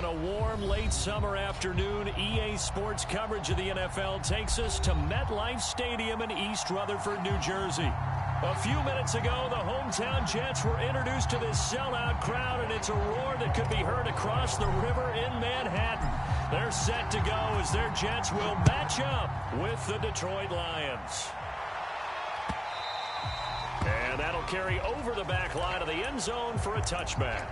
On a warm, late summer afternoon, EA Sports coverage of the NFL takes us to MetLife Stadium in East Rutherford, New Jersey. A few minutes ago, the hometown Jets were introduced to this sellout crowd, and it's a roar that could be heard across the river in Manhattan. They're set to go as their Jets will match up with the Detroit Lions. And that'll carry over the back line of the end zone for a touchback.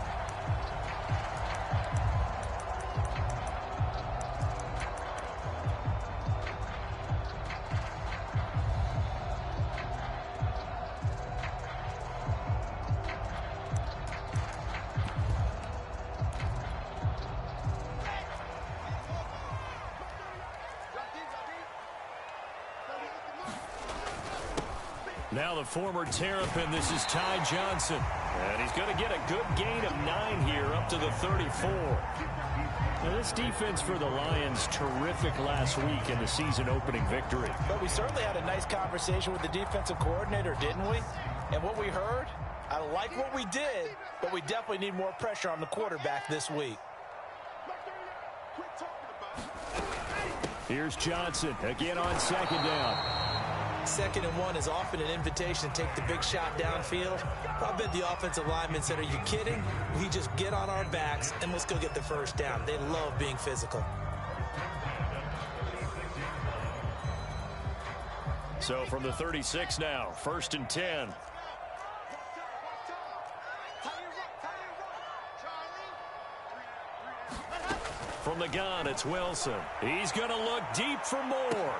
Now the former Terrapin, this is Ty Johnson. And he's going to get a good gain of 9 here up to the 34. Now this defense for the Lions, terrific last week in the season-opening victory. But we certainly had a nice conversation with the defensive coordinator, didn't we? And what we heard, I like what we did, but we definitely need more pressure on the quarterback this week. Here's Johnson again on second down. 2nd and 1 is often an invitation to take the big shot downfield. I bet the offensive linemen said, are you kidding? We just get on our backs and let's go get the first down. They love being physical. So from the 36 now, 1st and 10. From the gun, it's Wilson. He's going to look deep for more.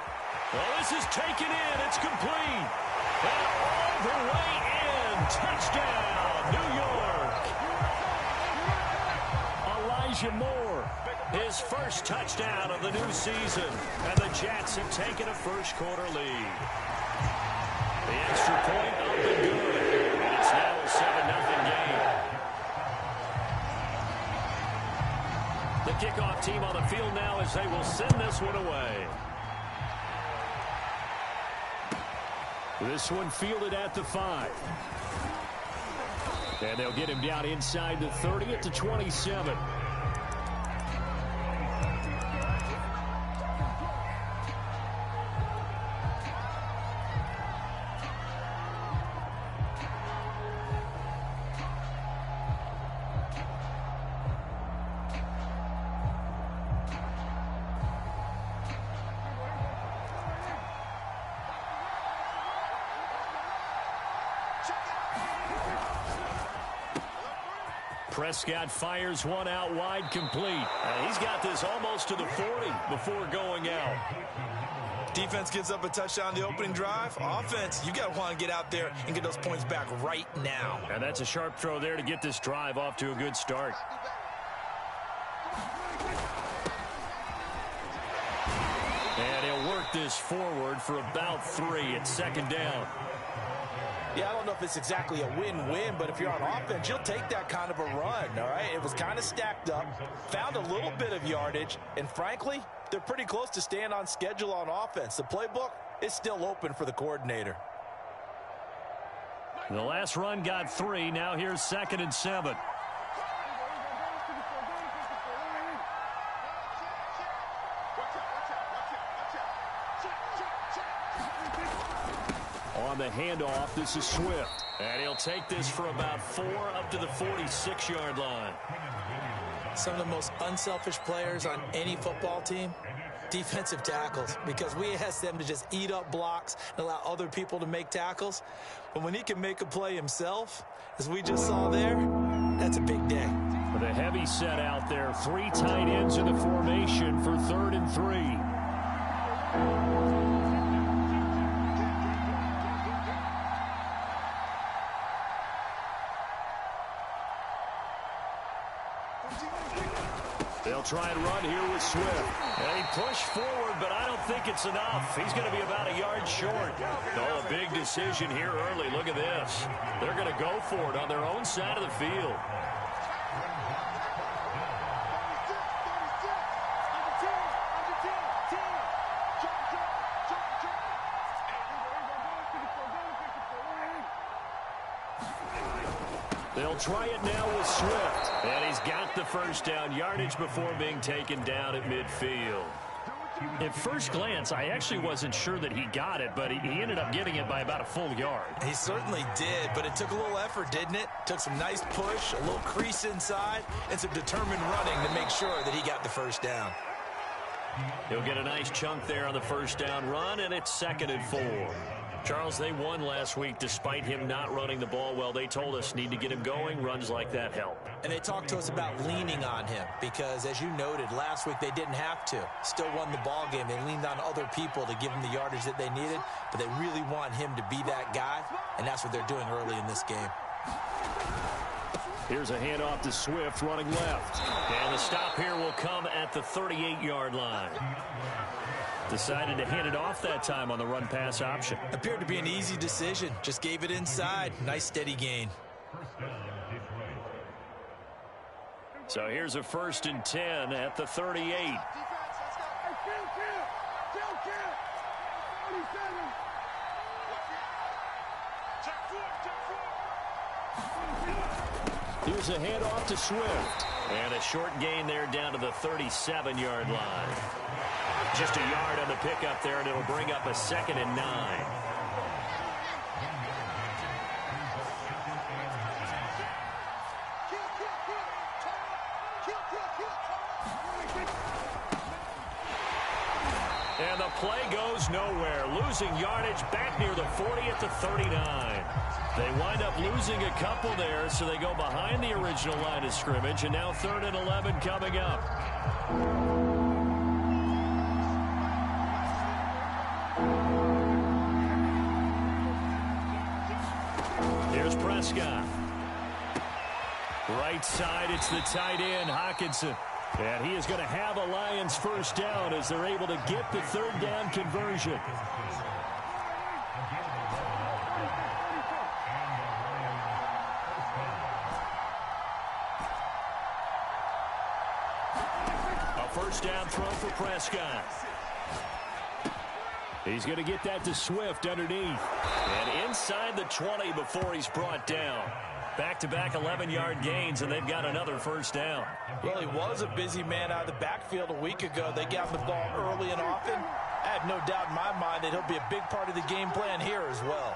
Well, this is taken in. It's complete. And all the way in. Touchdown, New York. Elijah Moore, his first touchdown of the new season. And the Jets have taken a first-quarter lead. The extra point up and good. And it's now a 7-0 game. The kickoff team on the field now as they will send this one away. This one fielded at the 5. And they'll get him down inside the 30 at the 27. Prescott fires one out wide, complete. He's got this almost to the 40 before going out. Defense gives up a touchdown the opening drive. Offense, you got to want to get out there and get those points back right now. And that's a sharp throw there to get this drive off to a good start. And he'll work this forward for about 3 at 2nd down. Yeah, I don't know if it's exactly a win-win, but if you're on offense, you'll take that kind of a run, all right? It was kind of stacked up, found a little bit of yardage, and frankly, they're pretty close to staying on schedule on offense. The playbook is still open for the coordinator. The last run got 3. Now here's 2nd and 7. On the handoff, this is Swift. And he'll take this for about 4 up to the 46-yard line. Some of the most unselfish players on any football team, defensive tackles, because we ask them to just eat up blocks and allow other people to make tackles. But when he can make a play himself, as we just saw there, that's a big day. With a heavy set out there, 3 tight ends in the formation for 3rd and 3. They'll try and run here with Swift. And he pushed forward, but I don't think it's enough. He's going to be about a yard short. Oh, a big decision here early. Look at this. They're going to go for it on their own side of the field. They'll try it now with Swift. And he's got the first down yardage before being taken down at midfield. At first glance, I actually wasn't sure that he got it, but he ended up getting it by about a full yard. He certainly did, but it took a little effort, didn't it? Took some nice push, a little crease inside, and some determined running to make sure that he got the first down. He'll get a nice chunk there on the first down run, and it's 2nd and 4. Charles, they won last week despite him not running the ball well. They told us need to get him going. Runs like that help. And they talked to us about leaning on him because, as you noted, last week they didn't have to. Still won the ball game. They leaned on other people to give them the yardage that they needed, but they really want him to be that guy, and that's what they're doing early in this game. Here's a handoff to Swift running left. And the stop here will come at the 38-yard line. Decided to hand it off that time on the run-pass option. Appeared to be an easy decision. Just gave it inside. Nice steady gain. So here's a 1st and 10 at the 38. Here's a handoff to Swift. And a short gain there down to the 37-yard line. Just a yard on the pickup there, and it'll bring up a 2nd and 9. And the play goes nowhere. Losing yardage back near the 40 at the 39. They wind up losing a couple there, so they go behind the original line of scrimmage, and now 3rd and 11 coming up. Here's Prescott. Right side, it's the tight end, Hockenson. And he is going to have a Lions first down as they're able to get the 3rd down conversion. A first down throw for Prescott. He's going to get that to Swift underneath. And inside the 20 before he's brought down. Back-to-back 11-yard gains, and they've got another first down. Well, he was a busy man out of the backfield a week ago. They got the ball early and often. I have no doubt in my mind that he'll be a big part of the game plan here as well.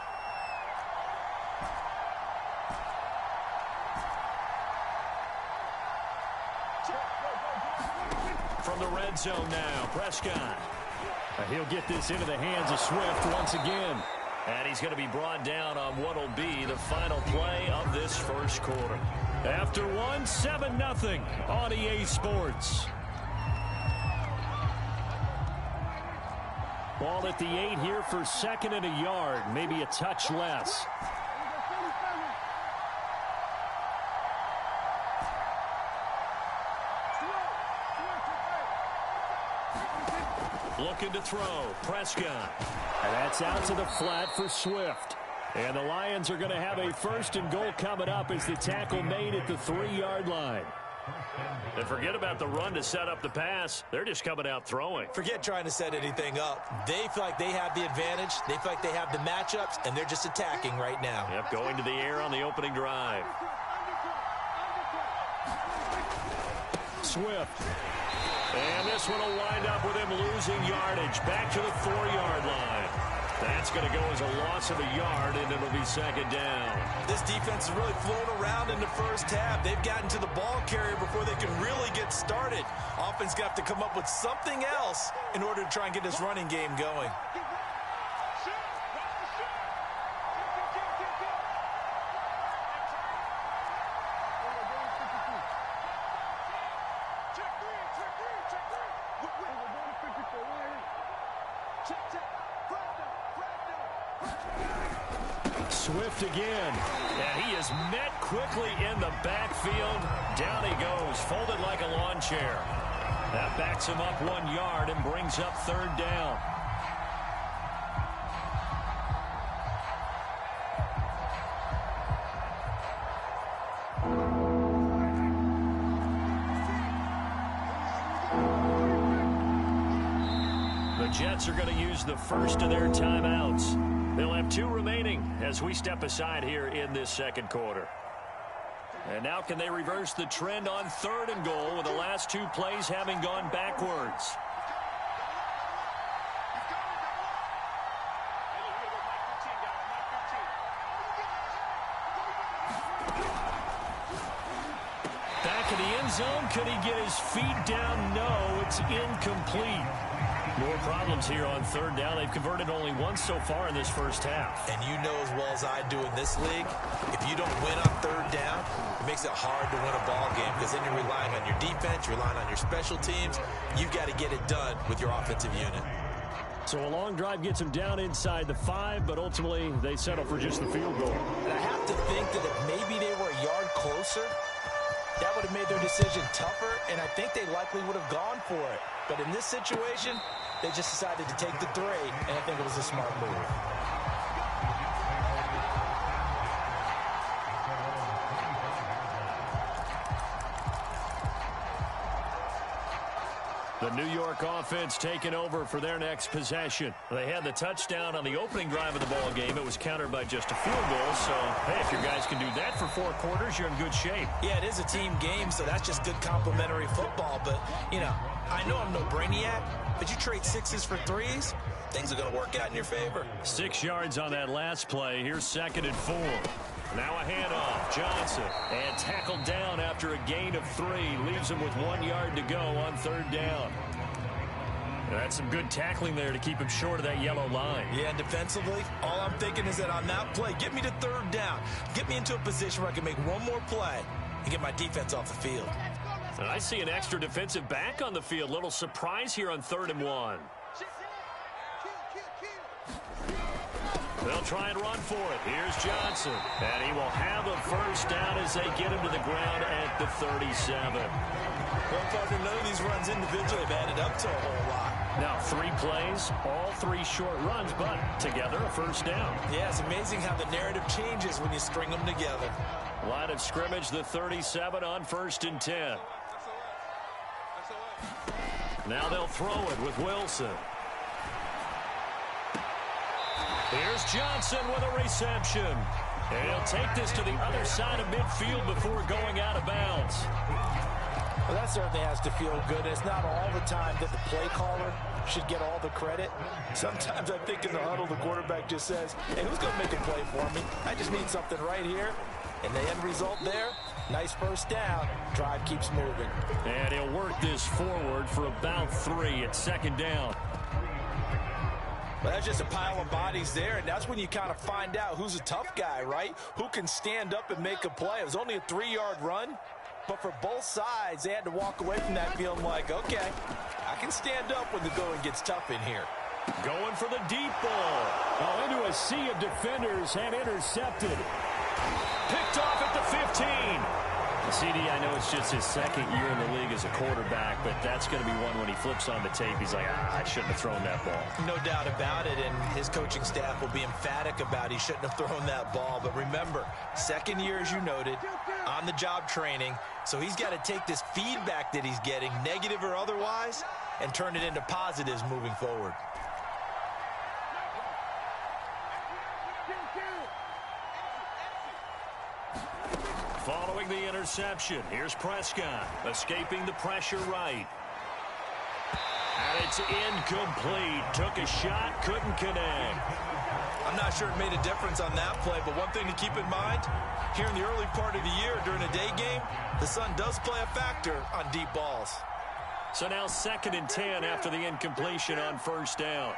From the red zone now, Prescott. He'll get this into the hands of Swift once again. And he's going to be brought down on what will be the final play of this first quarter. After one, 7-0 on EA Sports. Ball at the 8 here for 2nd and a yard, maybe a touch less. Looking to throw, Prescott. And that's out to the flat for Swift. And the Lions are going to have a 1st and goal coming up as the tackle made at the 3-yard line. And forget about the run to set up the pass. They're just coming out throwing. Forget trying to set anything up. They feel like they have the advantage. They feel like they have the matchups, and they're just attacking right now. Yep, going to the air on the opening drive. Swift. And this one will wind up with him losing yardage back to the 4-yard line. That's going to go as a loss of a yard, and it'll be 2nd down. This defense is really flown around in the first half. They've gotten to the ball carrier before they can really get started. Offense got to come up with something else in order to try and get this running game going. Swift again, and he is met quickly in the backfield. Down he goes, folded like a lawn chair. That backs him up 1 yard and brings up 3rd down. The Jets are going to use the first of their timeouts. They'll have 2 remaining as we step aside here in this second quarter. And now can they reverse the trend on 3rd and goal with the last 2 plays having gone backwards? Back in the end zone. Could he get his feet down? No, it's incomplete. More problems here on 3rd down. They've converted only once so far in this first half. And you know as well as I do in this league, if you don't win on 3rd down, it makes it hard to win a ball game because then you're relying on your defense, you're relying on your special teams. You've got to get it done with your offensive unit. So a long drive gets them down inside the 5, but ultimately they settle for just the field goal. And I have to think that if maybe they were a yard closer, that would have made their decision tougher, and I think they likely would have gone for it. But in this situation, they just decided to take the 3, and I think it was a smart move. The New York offense taking over for their next possession. They had the touchdown on the opening drive of the ball game. It was countered by just a field goal. So, hey, if your guys can do that for 4 quarters, you're in good shape. Yeah, it is a team game, so that's just good complimentary football. But, you know, I know I'm no brainiac, but you trade 6s for 3s, things are going to work out in your favor. 6 yards on that last play. Here's 2nd and 4. Now a handoff. Johnson. And tackled down after a gain of 3. Leaves him with 1 yard to go on 3rd down. That's some good tackling there to keep him short of that yellow line. Yeah, and defensively, all I'm thinking is that on that play, get me to 3rd down. Get me into a position where I can make one more play and get my defense off the field. And I see an extra defensive back on the field. Little surprise here on 3rd and 1. They'll try and run for it. Here's Johnson. And he will have a first down as they get him to the ground at the 37. Well, partner, none of these runs individually have added up to a whole lot. Now 3 plays, all 3 short runs, but together a first down. Yeah, it's amazing how the narrative changes when you string them together. Line of scrimmage, the 37 on 1st and 10. Now they'll throw it with Wilson. Here's Johnson with a reception. And he'll take this to the other side of midfield before going out of bounds. Well, that certainly has to feel good. It's not all the time that the play caller should get all the credit. Sometimes I think in the huddle, the quarterback just says, hey, who's going to make a play for me? I just need something right here. And the end result there, nice first down. Drive keeps moving. And he'll work this forward for about 3 at 2nd down. Well, that's just a pile of bodies there, and that's when you kind of find out who's a tough guy, right? Who can stand up and make a play. It was only a 3-yard run, but for both sides, they had to walk away from that feeling like, okay, I can stand up when the going gets tough in here. Going for the deep ball. Oh, into a sea of defenders and intercepted. Picked off at the 15. CD, I know it's just his 2nd year in the league as a quarterback, but that's going to be one when he flips on the tape. He's like, I shouldn't have thrown that ball. No doubt about it, and his coaching staff will be emphatic about he shouldn't have thrown that ball. But remember, 2nd year, as you noted, on-the-job training, so he's got to take this feedback that he's getting, negative or otherwise, and turn it into positives moving forward. Following the interception, here's Prescott, escaping the pressure right. And it's incomplete. Took a shot, couldn't connect. I'm not sure it made a difference on that play, but one thing to keep in mind, here in the early part of the year during a day game, the sun does play a factor on deep balls. So now 2nd and 10 after the incompletion on 1st down.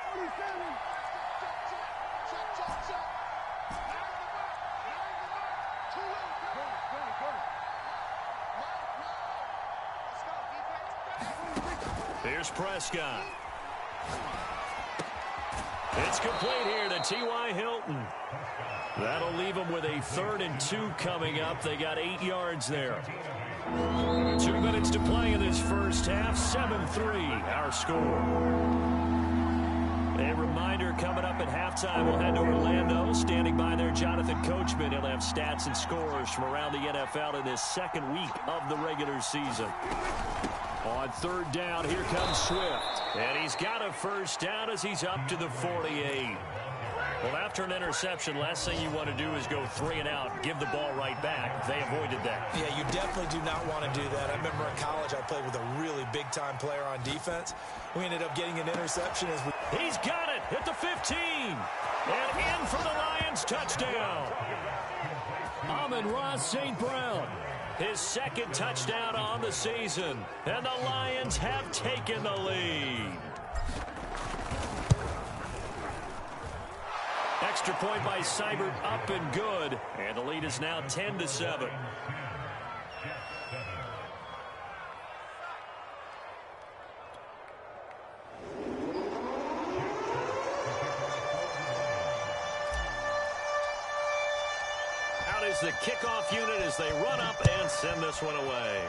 Here's Prescott. It's complete here to T.Y. Hilton. That'll leave them with a 3rd and 2 coming up. They got 8 yards there. 2 minutes to play in this first half. 7-3 our score. A reminder coming up at halftime. We'll head to Orlando. Standing by there, Jonathan Coachman. He'll have stats and scores from around the NFL in this 2nd week of the regular season. On 3rd down, here comes Swift. And he's got a first down as he's up to the 48. Well, after an interception, last thing you want to do is go 3 and out, give the ball right back. They avoided that. Yeah, you definitely do not want to do that. I remember in college I played with a really big-time player on defense. We ended up getting an interception. He's got it at the 15. And in for the Lions touchdown. Amon-Ra St. Brown. His second touchdown on the season. And the Lions have taken the lead. Extra point by Seibert, up and good. And the lead is now 10-7. Out is the kickoff unit as they run up and send this one away.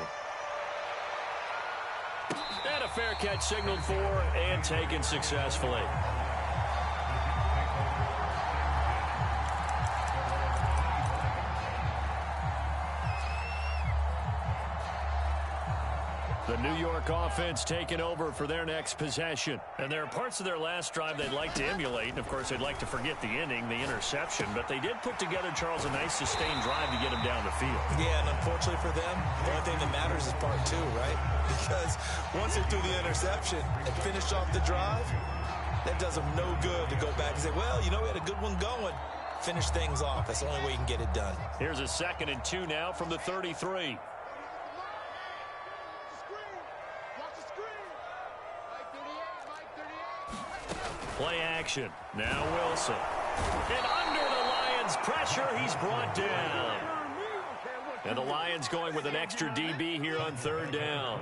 And a fair catch signaled for and taken successfully. The New York offense taking over for their next possession. And there are parts of their last drive they'd like to emulate. And, of course, they'd like to forget the inning, the interception. But they did put together, Charles, a nice sustained drive to get them down the field. Yeah, and unfortunately for them, the only thing that matters is part 2, right? Because once they threw the interception and finished off the drive, that does them no good to go back and say, well, you know, we had a good one going. Finish things off. That's the only way you can get it done. Here's a 2nd and 2 now from the 33. Play action. Now Wilson. And under the Lions' pressure, he's brought down. And the Lions going with an extra DB here on 3rd down.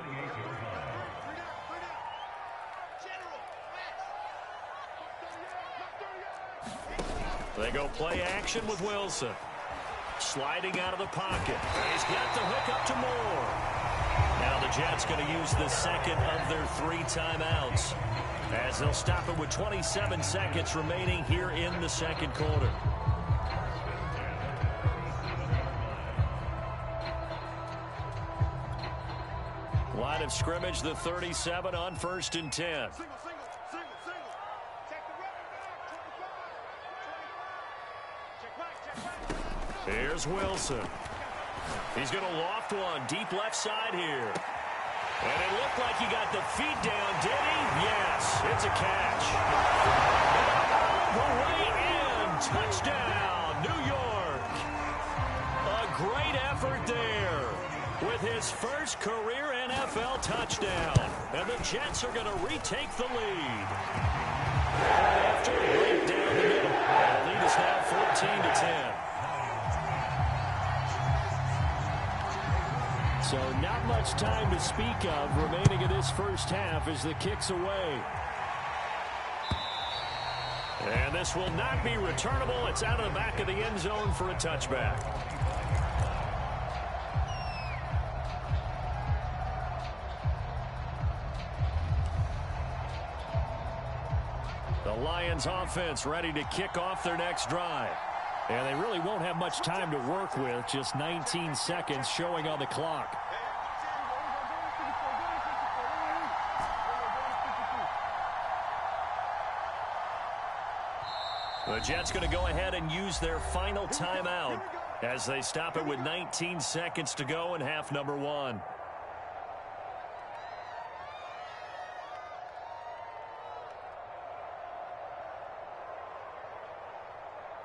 They go play action with Wilson. Sliding out of the pocket. He's got the hook up to Moore. Now the Jets going to use the 2nd of their 3 timeouts, as they'll stop it with 27 seconds remaining here in the 2nd quarter. Line of scrimmage, the 37 on 1st and 10. Here's Wilson. He's going to loft one deep left side here. And it looked like he got the feet down, did he? Yes, it's a catch. And all the way in. Touchdown, New York. A great effort there with his first career NFL touchdown. And the Jets are going to retake the lead. After a break down the middle, the lead is now 14-10. So not much time to speak of remaining in this first half as the kick's away. And this will not be returnable. It's out of the back of the end zone for a touchback. The Lions offense ready to kick off their next drive. And they really won't have much time to work with. Just 19 seconds showing on the clock. The Jets going to go ahead and use their final timeout as they stop it with 19 seconds to go in half number 1.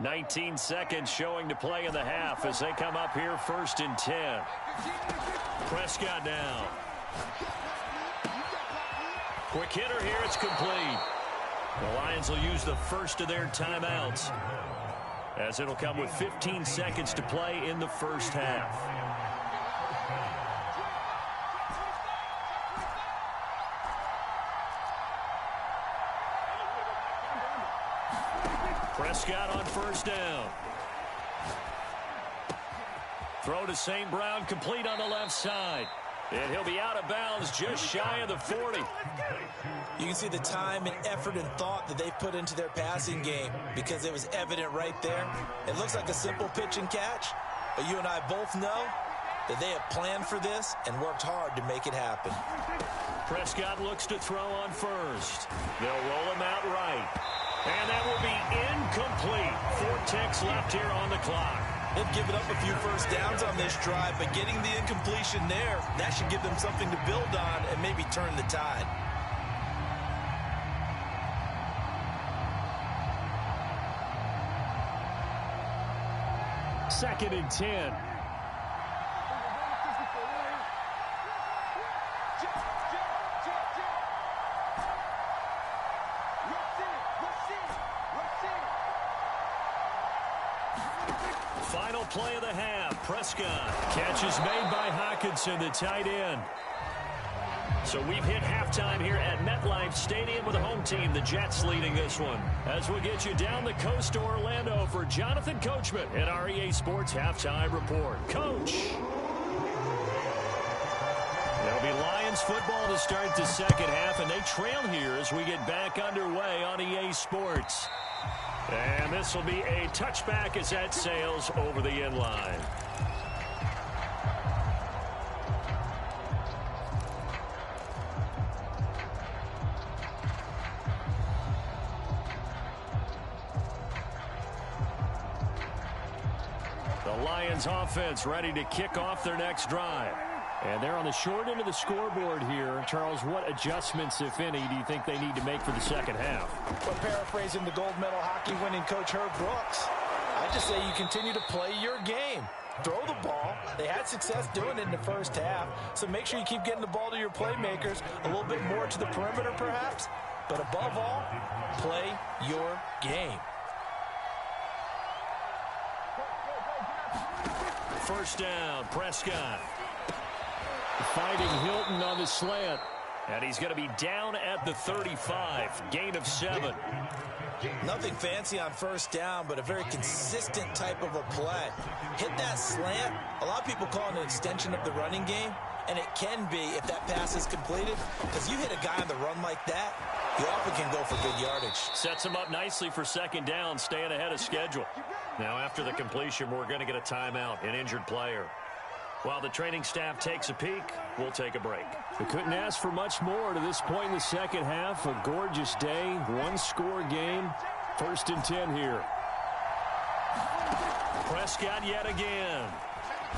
"19 seconds showing to play in the half as they come up here 1st and 10. Prescott down. Quick hitter here. It's complete. The Lions will use the first of their timeouts as it'll come with 15 seconds to play in the first half. Prescott on 1st down. Throw to St. Brown, complete on the left side. And he'll be out of bounds just shy of the 40. You can see the time and effort and thought that they've put into their passing game because it was evident right there. It looks like a simple pitch and catch, but you and I both know that they have planned for this and worked hard to make it happen. Prescott looks to throw on 1st. They'll roll him out right. And that will be incomplete. 4 ticks left here on the clock. They've given up a few first downs on this drive, but getting the incompletion there, that should give them something to build on and maybe turn the tide. Second and 10. Final play of the half. Prescott. Catch is made by Hockenson, the tight end. So we've hit halftime here at MetLife Stadium with the home team, the Jets, leading this one. As we'll get you down the coast to Orlando for Jonathan Coachman at our EA Sports Halftime Report. Coach. It'll be Lions football to start the second half, and they trail here as we get back underway on EA Sports. And this will be a touchback as that sails over the end line. The Lions offense ready to kick off their next drive. And they're on the short end of the scoreboard here. Charles, what adjustments, if any, do you think they need to make for the second half? Well, paraphrasing the gold medal hockey winning coach Herb Brooks, I just say you continue to play your game. Throw the ball. They had success doing it in the first half, so make sure you keep getting the ball to your playmakers, a little bit more to the perimeter perhaps, but above all, play your game. First down, Prescott. Fighting Hilton on the slant. And he's going to be down at the 35. Gain of 7. Nothing fancy on first down, but a very consistent type of a play. Hit that slant. A lot of people call it an extension of the running game, and it can be if that pass is completed, because you hit a guy on the run like that, you often can go for good yardage. Sets him up nicely for second down, staying ahead of schedule. Now after the completion, we're going to get a timeout, an injured player. While the training staff takes a peek, we'll take a break. We couldn't ask for much more to this point in the second half. A gorgeous day, one-score game. First and 10 here. Prescott yet again.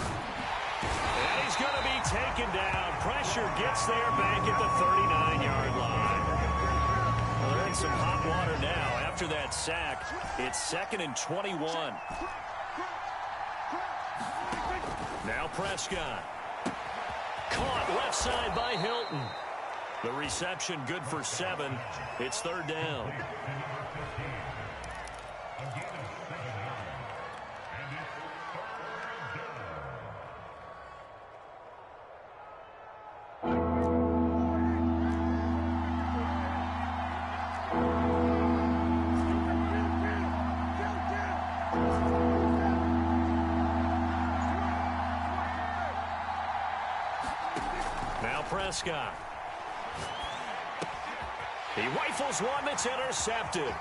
And he's going to be taken down. Pressure gets there back at the 39-yard line. Well, they're in some hot water now. After that sack, it's 2nd and 21. Now Prescott. Caught left side by Hilton. The reception good for 7. It's 3rd down. Prescott. He rifles one that's intercepted.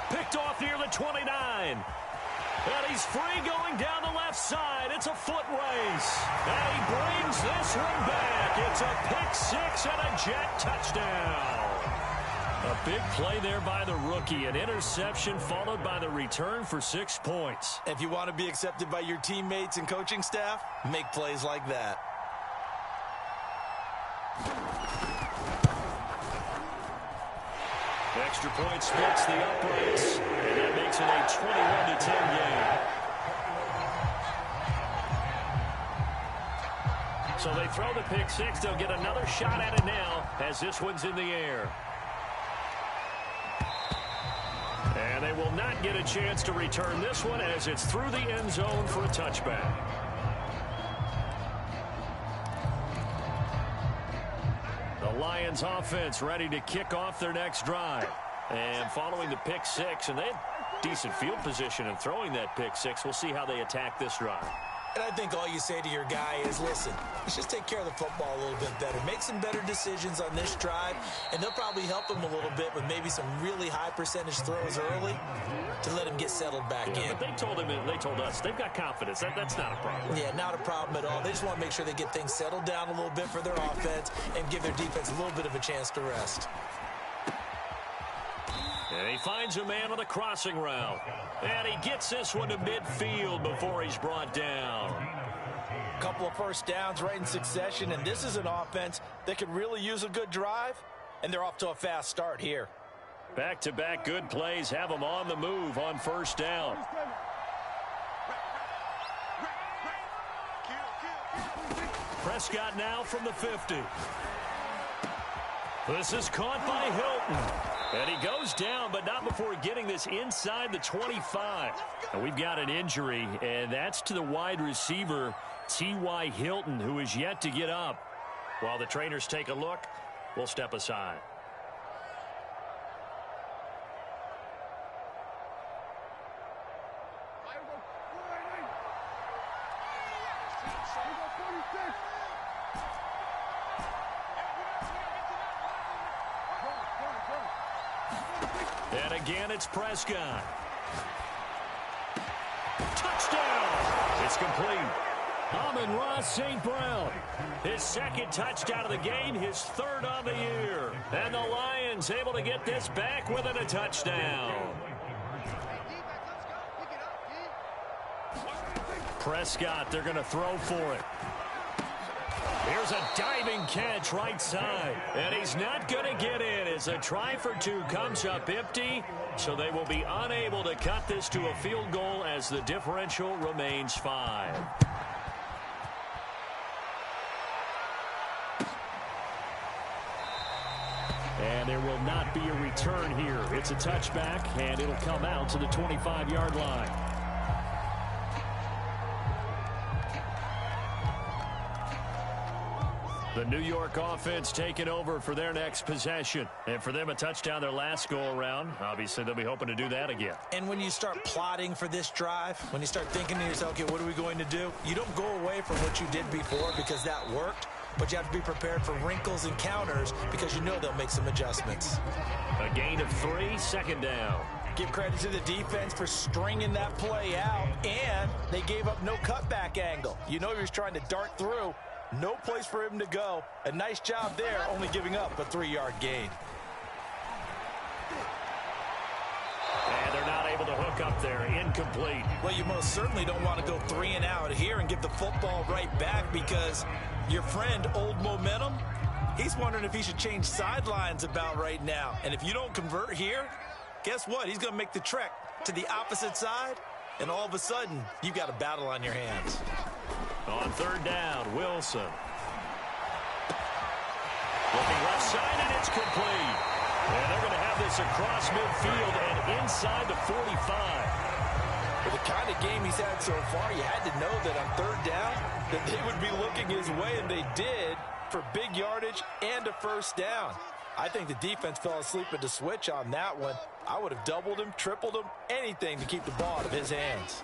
Picked off near the 29. And he's free going down the left side. It's a foot race. And he brings this one back. It's a pick 6 and a Jet touchdown. A big play there by the rookie. An interception followed by the return for 6 points. If you want to be accepted by your teammates and coaching staff, make plays like that. Extra point splits the uprights, and that makes it a 21-10 game. So they throw the pick 6. They'll get another shot at it now as this one's in the air. And they will not get a chance to return this one as it's through the end zone for a touchback. The Lions offense ready to kick off their next drive. And following the pick 6, and they had decent field position in throwing that pick 6. We'll see how they attack this drive. And I think all you say to your guy is, listen, let's just take care of the football a little bit better. Make some better decisions on this drive, and they'll probably help him a little bit with maybe some really high percentage throws early to let him get settled back in. But they told us they've got confidence. That's not a problem. Yeah, not a problem at all. They just want to make sure they get things settled down a little bit for their offense and give their defense a little bit of a chance to rest. And he finds a man on the crossing route. And he gets this one to midfield before he's brought down. A couple of first downs right in succession, and this is an offense that could really use a good drive, and they're off to a fast start here. Back-to-back good plays have them on the move on first down. Prescott now from the 50. This is caught by Hilton. And he goes down, but not before getting this inside the 25. And we've got an injury, and that's to the wide receiver, T.Y. Hilton, who is yet to get up. While the trainers take a look, we'll step aside. And again, it's Prescott. Touchdown! It's complete. Amon-Ra St. Brown. His second touchdown of the game, his third on the year. And the Lions able to get this back within a touchdown. Prescott, they're going to throw for it. Here's a diving catch right side. And he's not going to get in as a try for two comes up empty. So they will be unable to cut this to a field goal as the differential remains 5. And there will not be a return here. It's a touchback, and it'll come out to the 25-yard line. The New York offense taking over for their next possession. And for them, a touchdown their last go-around. Obviously, they'll be hoping to do that again. And when you start plotting for this drive, when you start thinking to yourself, okay, what are we going to do? You don't go away from what you did before because that worked. But you have to be prepared for wrinkles and counters because you know they'll make some adjustments. A gain of 3, second down. Give credit to the defense for stringing that play out, and they gave up no cutback angle. You know he was trying to dart through. No place for him to go. A nice job there, only giving up a 3-yard gain. And they're not able to hook up there. Incomplete. Well, you most certainly don't want to go 3 and out here and give the football right back because your friend, Old Momentum, he's wondering if he should change sidelines about right now. And if you don't convert here, guess what? He's going to make the trek to the opposite side, and all of a sudden, you've got a battle on your hands. On third down, Wilson. Looking left side, and it's complete. And they're going to have this across midfield and inside the 45. For the kind of game he's had so far, you had to know that on third down that they would be looking his way, and they did, for big yardage and a first down. I think the defense fell asleep at the switch on that one. I would have doubled him, tripled him, anything to keep the ball out of his hands.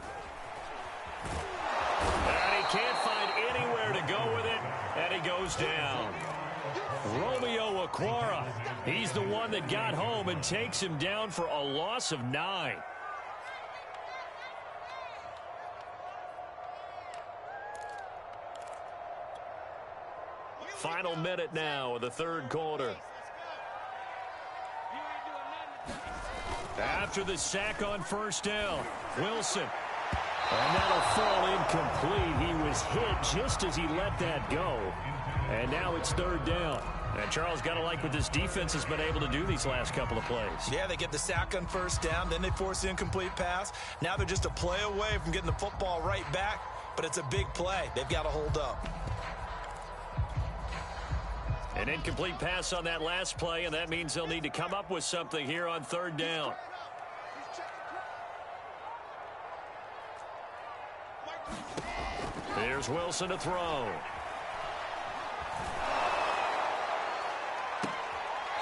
And he can't find anywhere to go with it, and he goes down. Romeo Okwara, he's the one that got home and takes him down for a loss of 9. Final minute now of the third quarter. After the sack on first down, Wilson. And that'll fall incomplete. He was hit just as he let that go. And now it's third down. And Charles, got to like what this defense has been able to do these last couple of plays. Yeah, they get the sack on first down, then they force the incomplete pass. Now they're just a play away from getting the football right back, but it's a big play. They've got to hold up. An incomplete pass on that last play, and that means they'll need to come up with something here on third down. Here's Wilson to throw.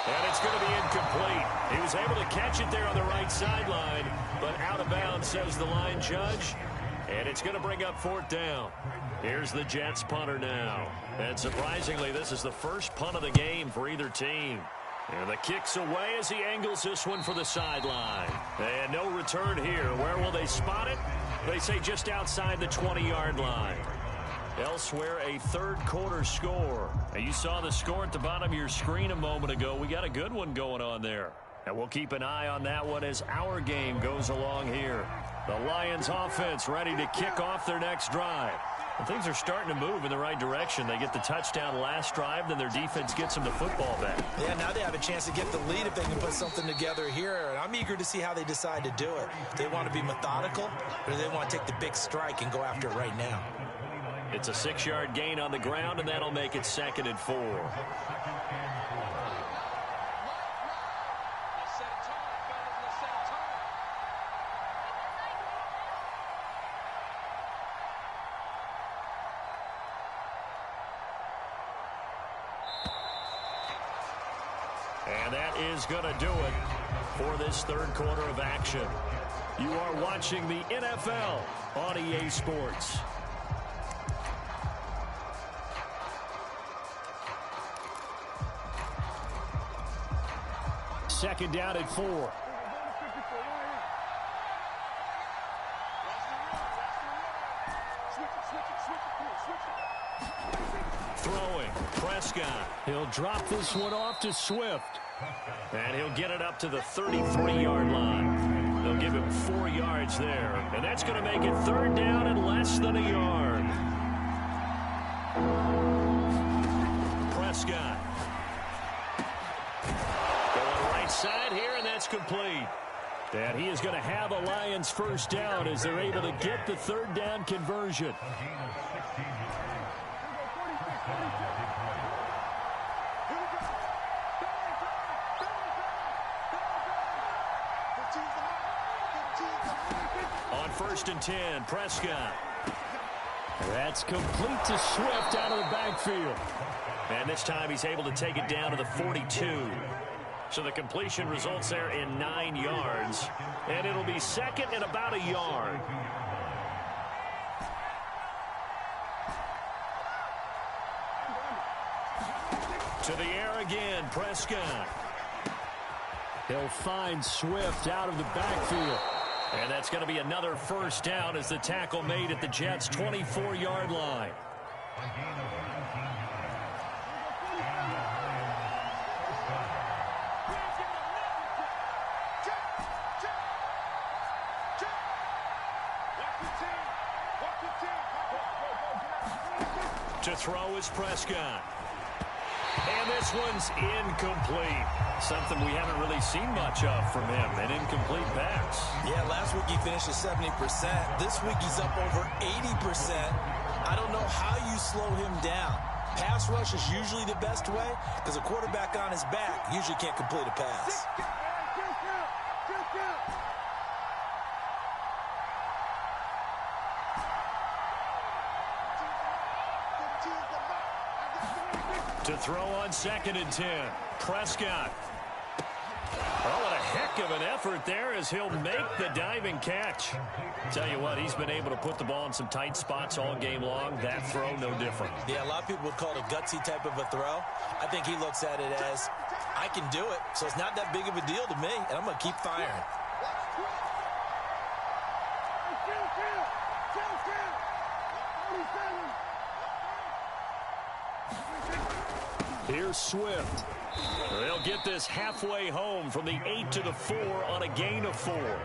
And it's going to be incomplete. He was able to catch it there on the right sideline, but out of bounds, says the line judge. And it's going to bring up fourth down. Here's the Jets punter now. And surprisingly, this is the first punt of the game for either team. And the kick's away as he angles this one for the sideline. And no return here. Where will they spot it? They say just outside the 20-yard line. Elsewhere, a third quarter score. And you saw the score at the bottom of your screen a moment ago. We got a good one going on there. And we'll keep an eye on that one as our game goes along here. The Lions offense ready to kick off their next drive. And things are starting to move in the right direction. They get the touchdown last drive, then their defense gets them the football back. Yeah, now they have a chance to get the lead if they can put something together here. And I'm eager to see how they decide to do it. Do they want to be methodical, or do they want to take the big strike and go after it right now? It's a 6-yard gain on the ground, and that'll make it 2nd and 4. And that is going to do it for this third quarter of action. You are watching the NFL on EA Sports. Second down at 4. Throwing, Prescott. He'll drop this one off to Swift. And he'll get it up to the 33-yard line. They'll give him 4 yards there. And that's going to make it 3rd down and less than a yard. Prescott. Going right side here, and that's complete. And he is going to have a Lions first down as they're able to get the 3rd down conversion. On 1st and 10, Prescott. That's complete to Swift out of the backfield. And this time he's able to take it down to the 42. So the completion results there in 9 yards. And it'll be 2nd and about a yard. To the air again, Prescott. He'll find Swift out of the backfield. And that's going to be another first down as the tackle made at the Jets' 24-yard line. To throw is Prescott. And this one's incomplete. Something we haven't really seen much of from him, an incomplete pass. Yeah, last week he finished at 70%. This week he's up over 80%. I don't know how you slow him down. Pass rush is usually the best way because a quarterback on his back usually can't complete a pass. To throw on 2nd and 10, Prescott. Oh, what a heck of an effort there as he'll make the diving catch. Tell you what, he's been able to put the ball in some tight spots all game long. That throw, no different. Yeah, a lot of people would call it a gutsy type of a throw. I think he looks at it as, I can do it, so it's not that big of a deal to me, and I'm going to keep firing. Here's Swift. They'll get this halfway home from the 8 to the 4 on a gain of 4.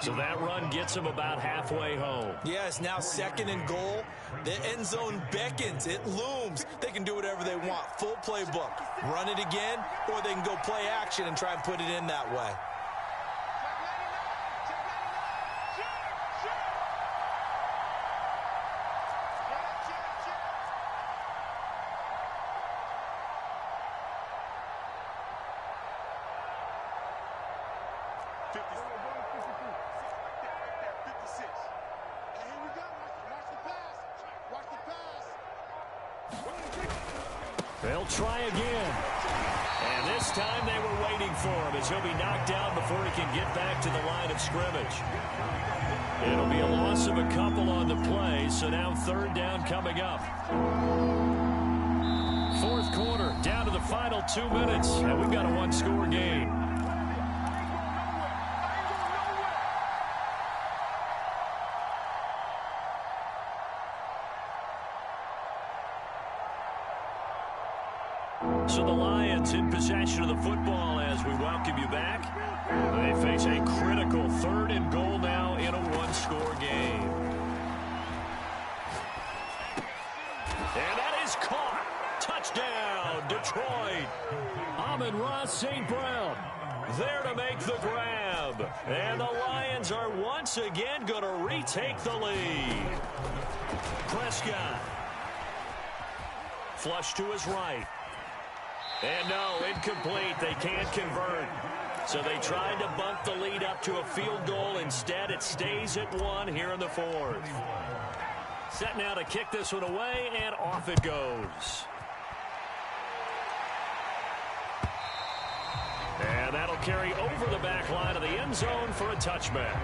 So that run gets him about halfway home. Yeah, it's now 2nd and goal. The end zone beckons. It looms. They can do whatever they want. Full playbook. Run it again, or they can go play action and try and put it in that way. They'll try again. And this time they were waiting for him as he'll be knocked down before he can get back to the line of scrimmage. It'll be a loss of a couple on the play, so now 3rd down coming up. 4th quarter, down to the final 2 minutes, and we've got a 1-score game. So the Lions in possession of the football as we welcome you back. They face a critical 3rd and goal now in a one-score game. And that is caught. Touchdown, Detroit. Amon-Ra St. Brown there to make the grab. And the Lions are once again going to retake the lead. Prescott. Flush to his right. And no, incomplete. They can't convert. So they tried to bump the lead up to a field goal. Instead, it stays at 1 here in the 4th. Set now to kick this one away, and off it goes. And that'll carry over the back line of the end zone for a touchback.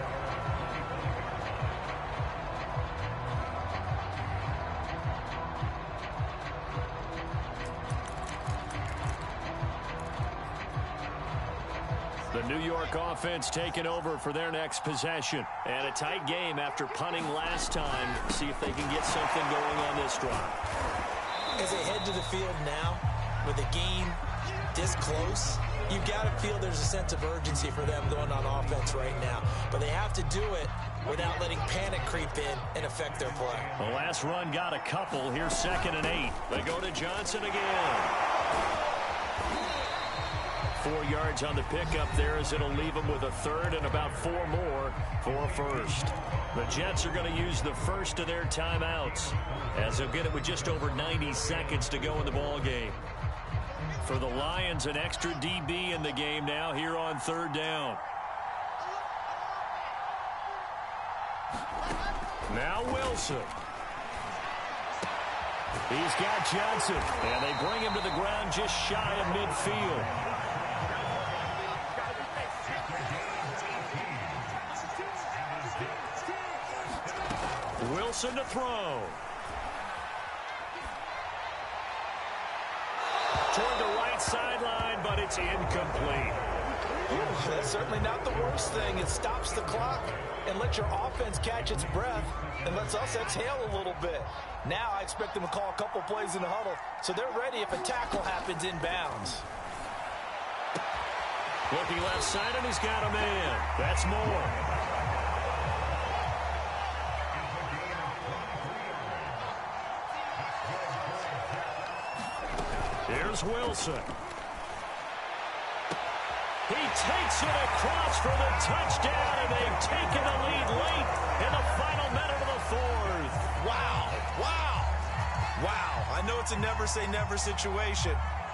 The New York offense taking over for their next possession. And a tight game after punting last time. See if they can get something going on this drive. As they head to the field now, with the game this close, you've got to feel there's a sense of urgency for them going on offense right now. But they have to do it without letting panic creep in and affect their play. The last run got a couple. Here's 2nd and 8. They go to Johnson again. 4 yards on the pickup there as it'll leave them with a 3rd and about 4 more for a 1st. The Jets are going to use the first of their timeouts as they'll get it with just over 90 seconds to go in the ball game. For the Lions, an extra DB in the game now here on 3rd down. Now Wilson. He's got Johnson, and they bring him to the ground just shy of midfield. Wilson to throw. Toward the right sideline, but it's incomplete. That's certainly not the worst thing. It stops the clock and lets your offense catch its breath and lets us exhale a little bit. Now I expect them to call a couple plays in the huddle, so they're ready if a tackle happens inbounds. Looking left side, and he's got a man. That's more. Here's Wilson. He takes it across for the touchdown, and they've taken the lead late in the final minute of the 4th. Wow. I know it's a never-say-never situation,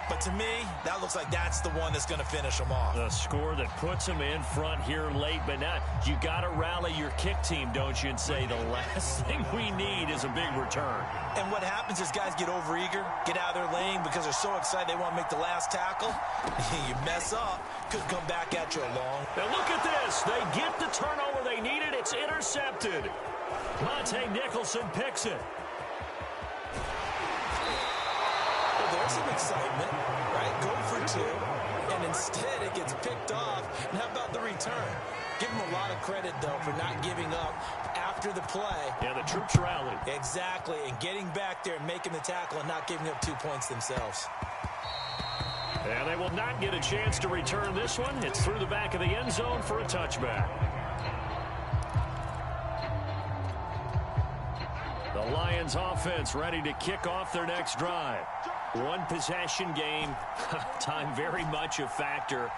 but to me, that looks like that's the one that's going to finish them off. The score that puts them in front here late, but now you got to rally your kick team, don't you, and say the last thing we need is a big return. And what happens is guys get overeager, get out of their lane because they're so excited they want to make the last tackle. You mess up, could come back at you along. Now look at this. They get the turnover they needed. It's intercepted. Monte Nicholson picks it. Well, there's some excitement, right? Go for 2, and instead it gets picked off. And how about the return? Give them a lot of credit, though, for not giving up after the play. Yeah, the troops rallied. Exactly, and getting back there and making the tackle and not giving up 2 points themselves. And they will not get a chance to return this one. It's through the back of the end zone for a touchback. The Lions offense ready to kick off their next drive. One possession game. Time very much a factor.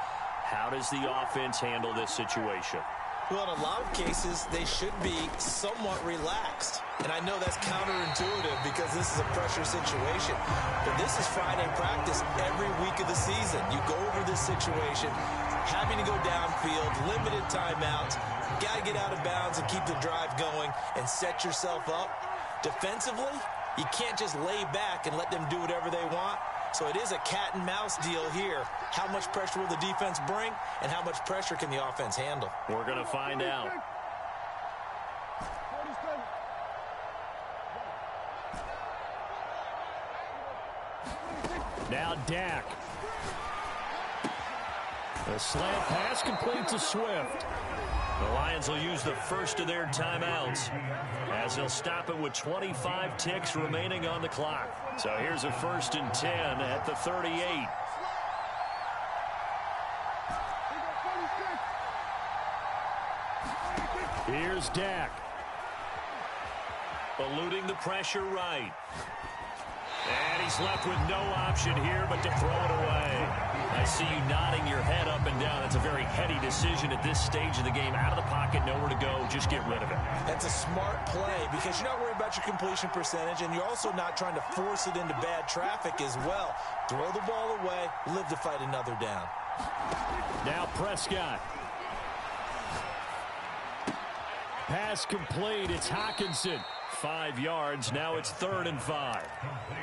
How does the offense handle this situation? Well, in a lot of cases, they should be somewhat relaxed. And I know that's counterintuitive because this is a pressure situation. But this is Friday practice every week of the season. You go over this situation, having to go downfield, limited timeouts, got to get out of bounds and keep the drive going and set yourself up. Defensively, you can't just lay back and let them do whatever they want. So it is a cat and mouse deal here. How much pressure will the defense bring, and how much pressure can the offense handle? We're going to find out. Now Dak. The slant pass complete to Swift. The Lions will use the first of their timeouts as they'll stop it with 25 ticks remaining on the clock. So here's a 1st and 10 at the 38. Here's Dak. Eluding the pressure right. And he's left with no option here but to throw it away. I see you nodding your head up and down. It's a very heady decision at this stage of the game. Out of the pocket, nowhere to go. Just get rid of it. That's a smart play because you're not worried about your completion percentage, and you're also not trying to force it into bad traffic as well. Throw the ball away, live to fight another down. Now Prescott. Pass complete. It's Hockenson. 5 yards. Now it's 3rd and 5.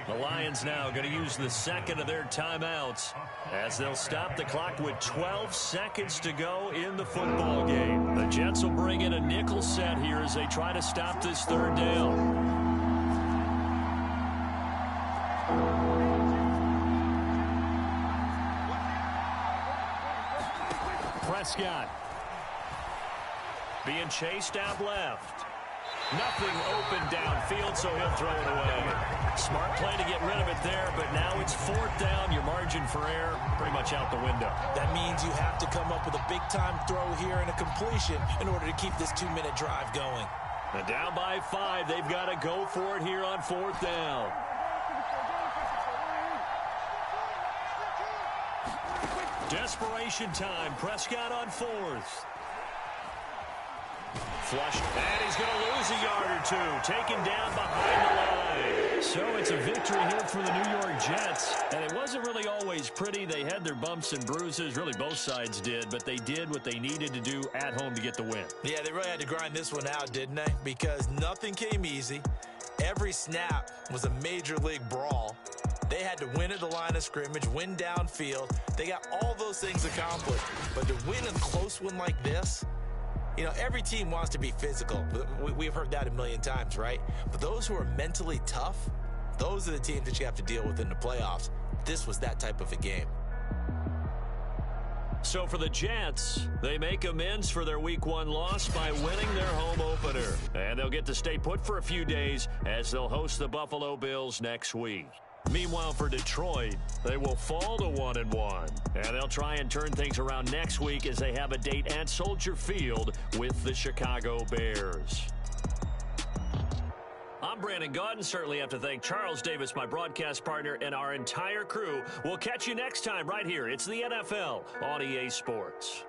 The Lions now going to use the second of their timeouts as they'll stop the clock with 12 seconds to go in the football game. The Jets will bring in a nickel set here as they try to stop this 3rd down. Prescott being chased out left. Nothing open downfield, so he'll throw it away. Smart play to get rid of it there, but now it's 4th down. Your margin for error pretty much out the window. That means you have to come up with a big-time throw here and a completion in order to keep this 2-minute drive going. And down by 5, they've got to go for it here on 4th down. Desperation time. Prescott on 4th. Flushed, and he's going to lose a yard or 2. Taken down behind the line. So it's a victory here for the New York Jets. And it wasn't really always pretty. They had their bumps and bruises. Really, both sides did. But they did what they needed to do at home to get the win. Yeah, they really had to grind this one out, didn't they? Because nothing came easy. Every snap was a major league brawl. They had to win at the line of scrimmage, win downfield. They got all those things accomplished. But to win a close one like this, you know, every team wants to be physical. We've heard that a million times, right? But those who are mentally tough, those are the teams that you have to deal with in the playoffs. This was that type of a game. So for the Jets, they make amends for their Week 1 loss by winning their home opener. And they'll get to stay put for a few days as they'll host the Buffalo Bills next week. Meanwhile, for Detroit, they will fall to 1-1. And they'll try and turn things around next week as they have a date at Soldier Field with the Chicago Bears. I'm Brandon Gaudin. Certainly have to thank Charles Davis, my broadcast partner, and our entire crew. We'll catch you next time right here. It's the NFL on EA Sports.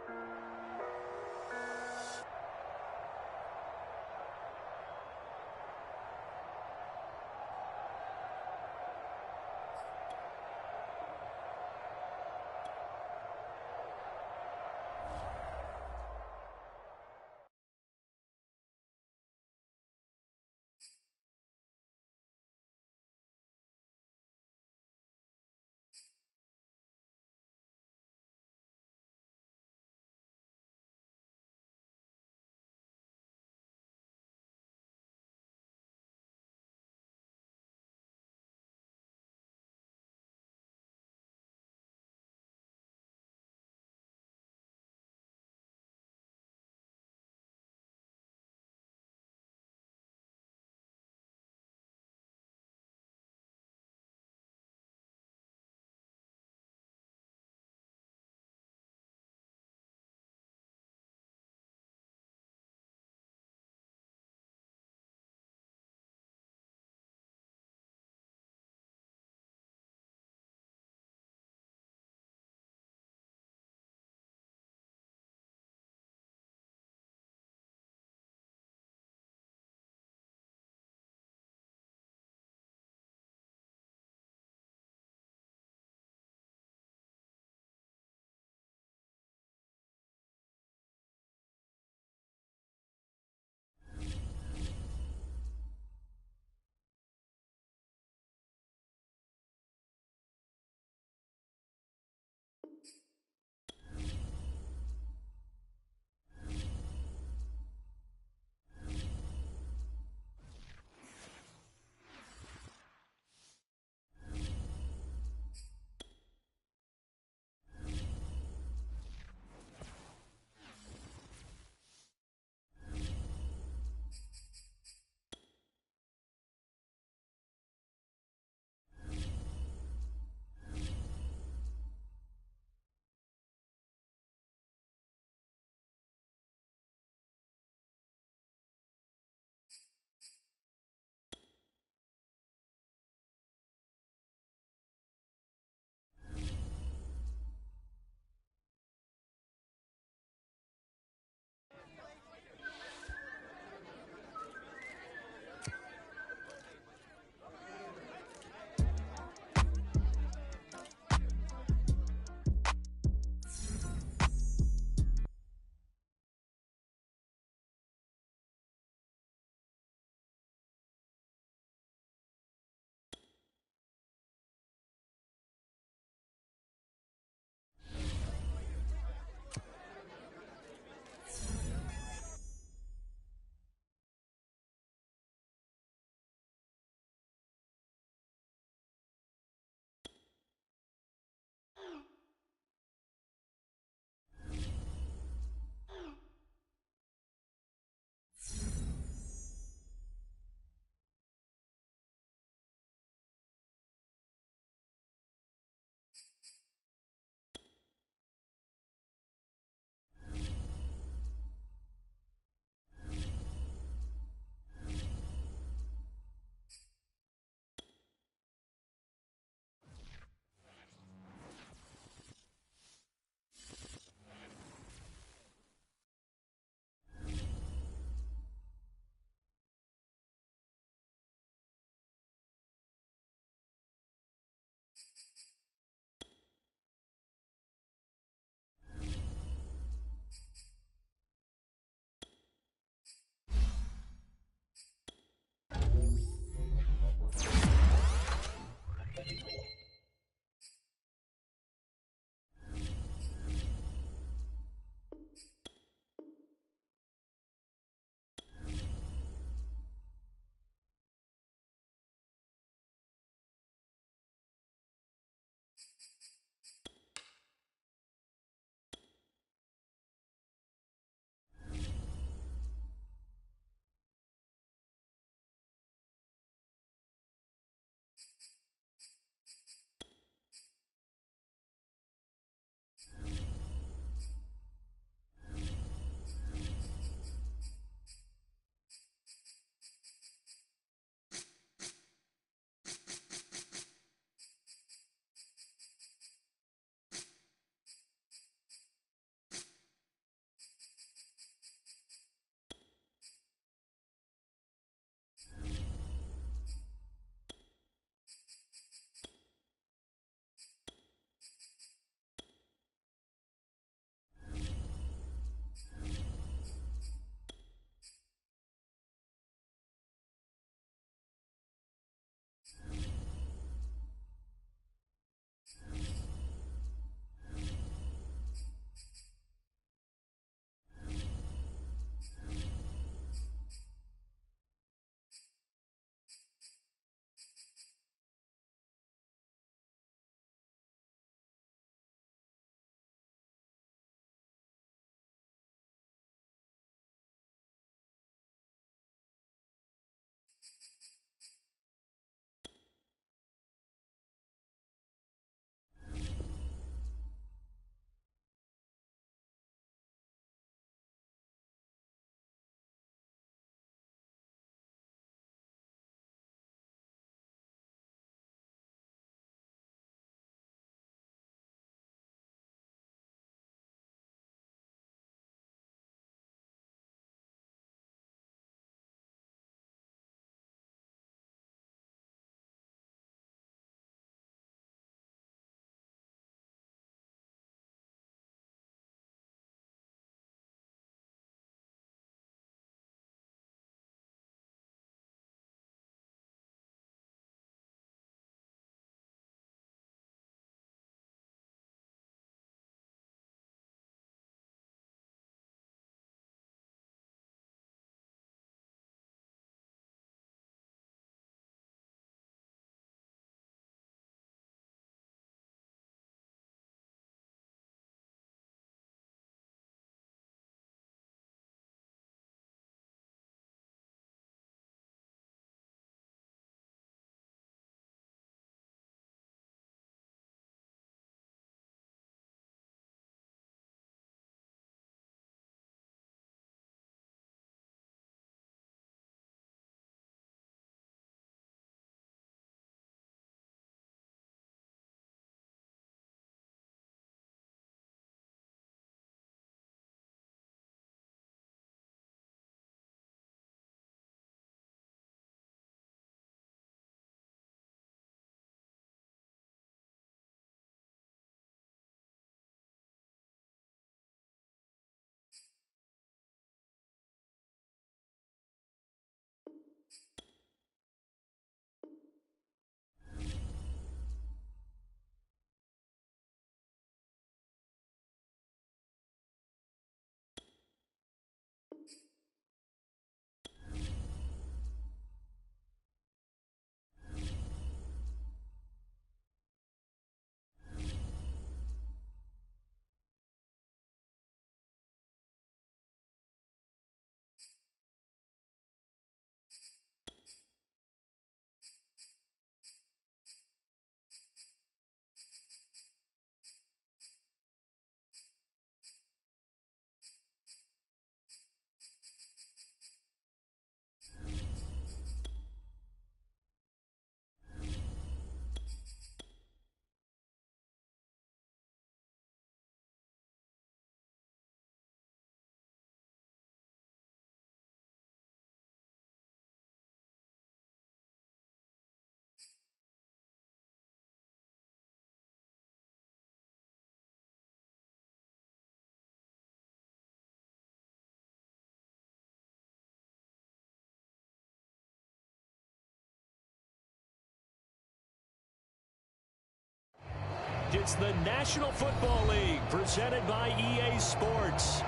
It's the National Football League presented by EA Sports.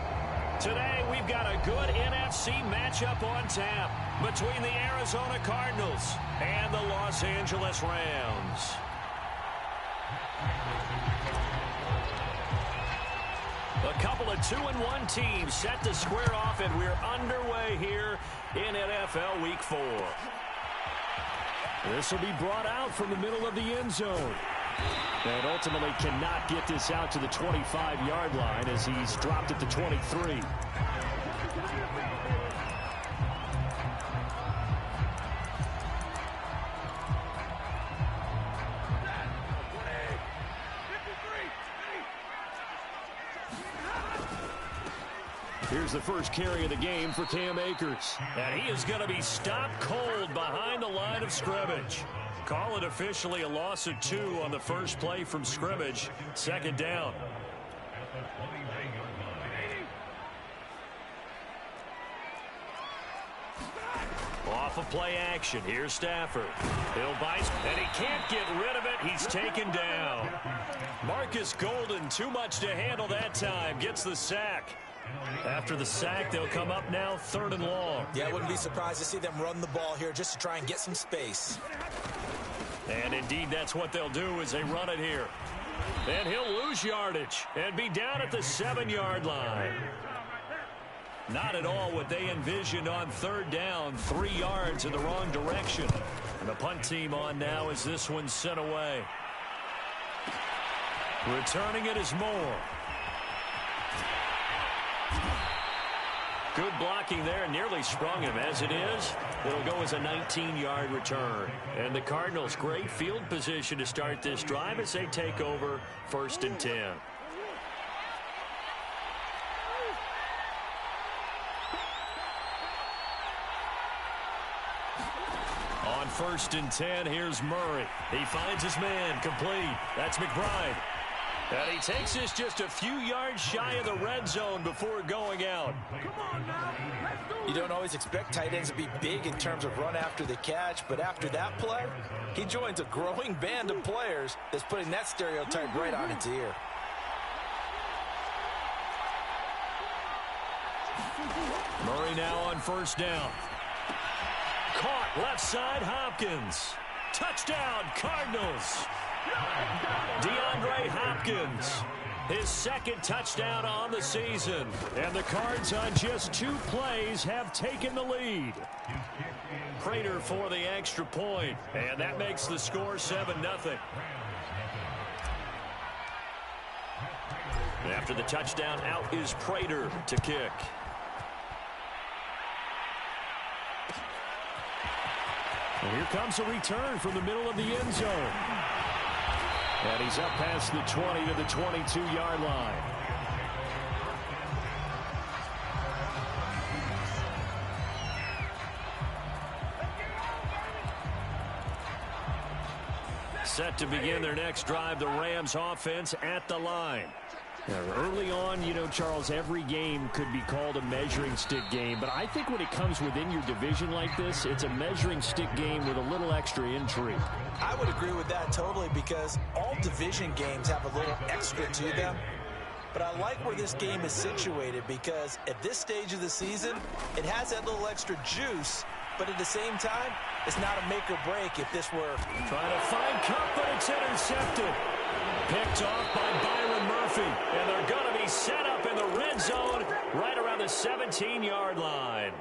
Today, we've got a good NFC matchup on tap between the Arizona Cardinals and the Los Angeles Rams. A couple of 2-1 teams set to square off, and we're underway here in NFL Week 4. This will be brought out from the middle of the end zone. And ultimately cannot get this out to the 25-yard line as he's dropped at the 23. Here's the first carry of the game for Cam Akers. And he is going to be stopped cold behind the line of scrimmage. Call it officially a loss of 2 on the first play from scrimmage. Second down. Off of play action. Here's Stafford. He'll bite, and he can't get rid of it. He's taken down. Marcus Golden, too much to handle that time. Gets the sack. After the sack, they'll come up now 3rd and long. Yeah, I wouldn't be surprised to see them run the ball here just to try and get some space. And indeed, that's what they'll do as they run it here. And he'll lose yardage and be down at the 7-yard line. Not at all what they envisioned on 3rd down, 3 yards in the wrong direction. And the punt team on now as this one's sent away. Returning it is Moore. Good blocking there, nearly sprung him. As it is, it'll go as a 19-yard return. And the Cardinals, great field position to start this drive as they take over 1st and 10. On 1st and 10, here's Murray. He finds his man, complete. That's McBride. And he takes this just a few yards shy of the red zone before going out. You don't always expect tight ends to be big in terms of run after the catch, but after that play, he joins a growing band of players that's putting that stereotype right on its ear. Murray now on 1st down. Caught left side, Hopkins. Touchdown, Cardinals. DeAndre Hopkins, his 2nd touchdown on the season. And the Cards on just 2 plays have taken the lead. Prater for the extra point, and that makes the score 7-0. After the touchdown, out is Prater to kick. And here comes a return from the middle of the end zone. And he's up past the 20 to the 22-yard line. Set to begin their next drive, the Rams offense at the line. Now, early on, you know, Charles, every game could be called a measuring stick game. But I think when it comes within your division like this, it's a measuring stick game with a little extra intrigue. I would agree with that totally because all division games have a little extra to them. But I like where this game is situated because at this stage of the season, it has that little extra juice. But at the same time, it's not a make or break if this were. Trying to find Cup, but it's intercepted. Picked off by Byron Murphy. And they're going to be set up in the red zone right around the 17-yard line.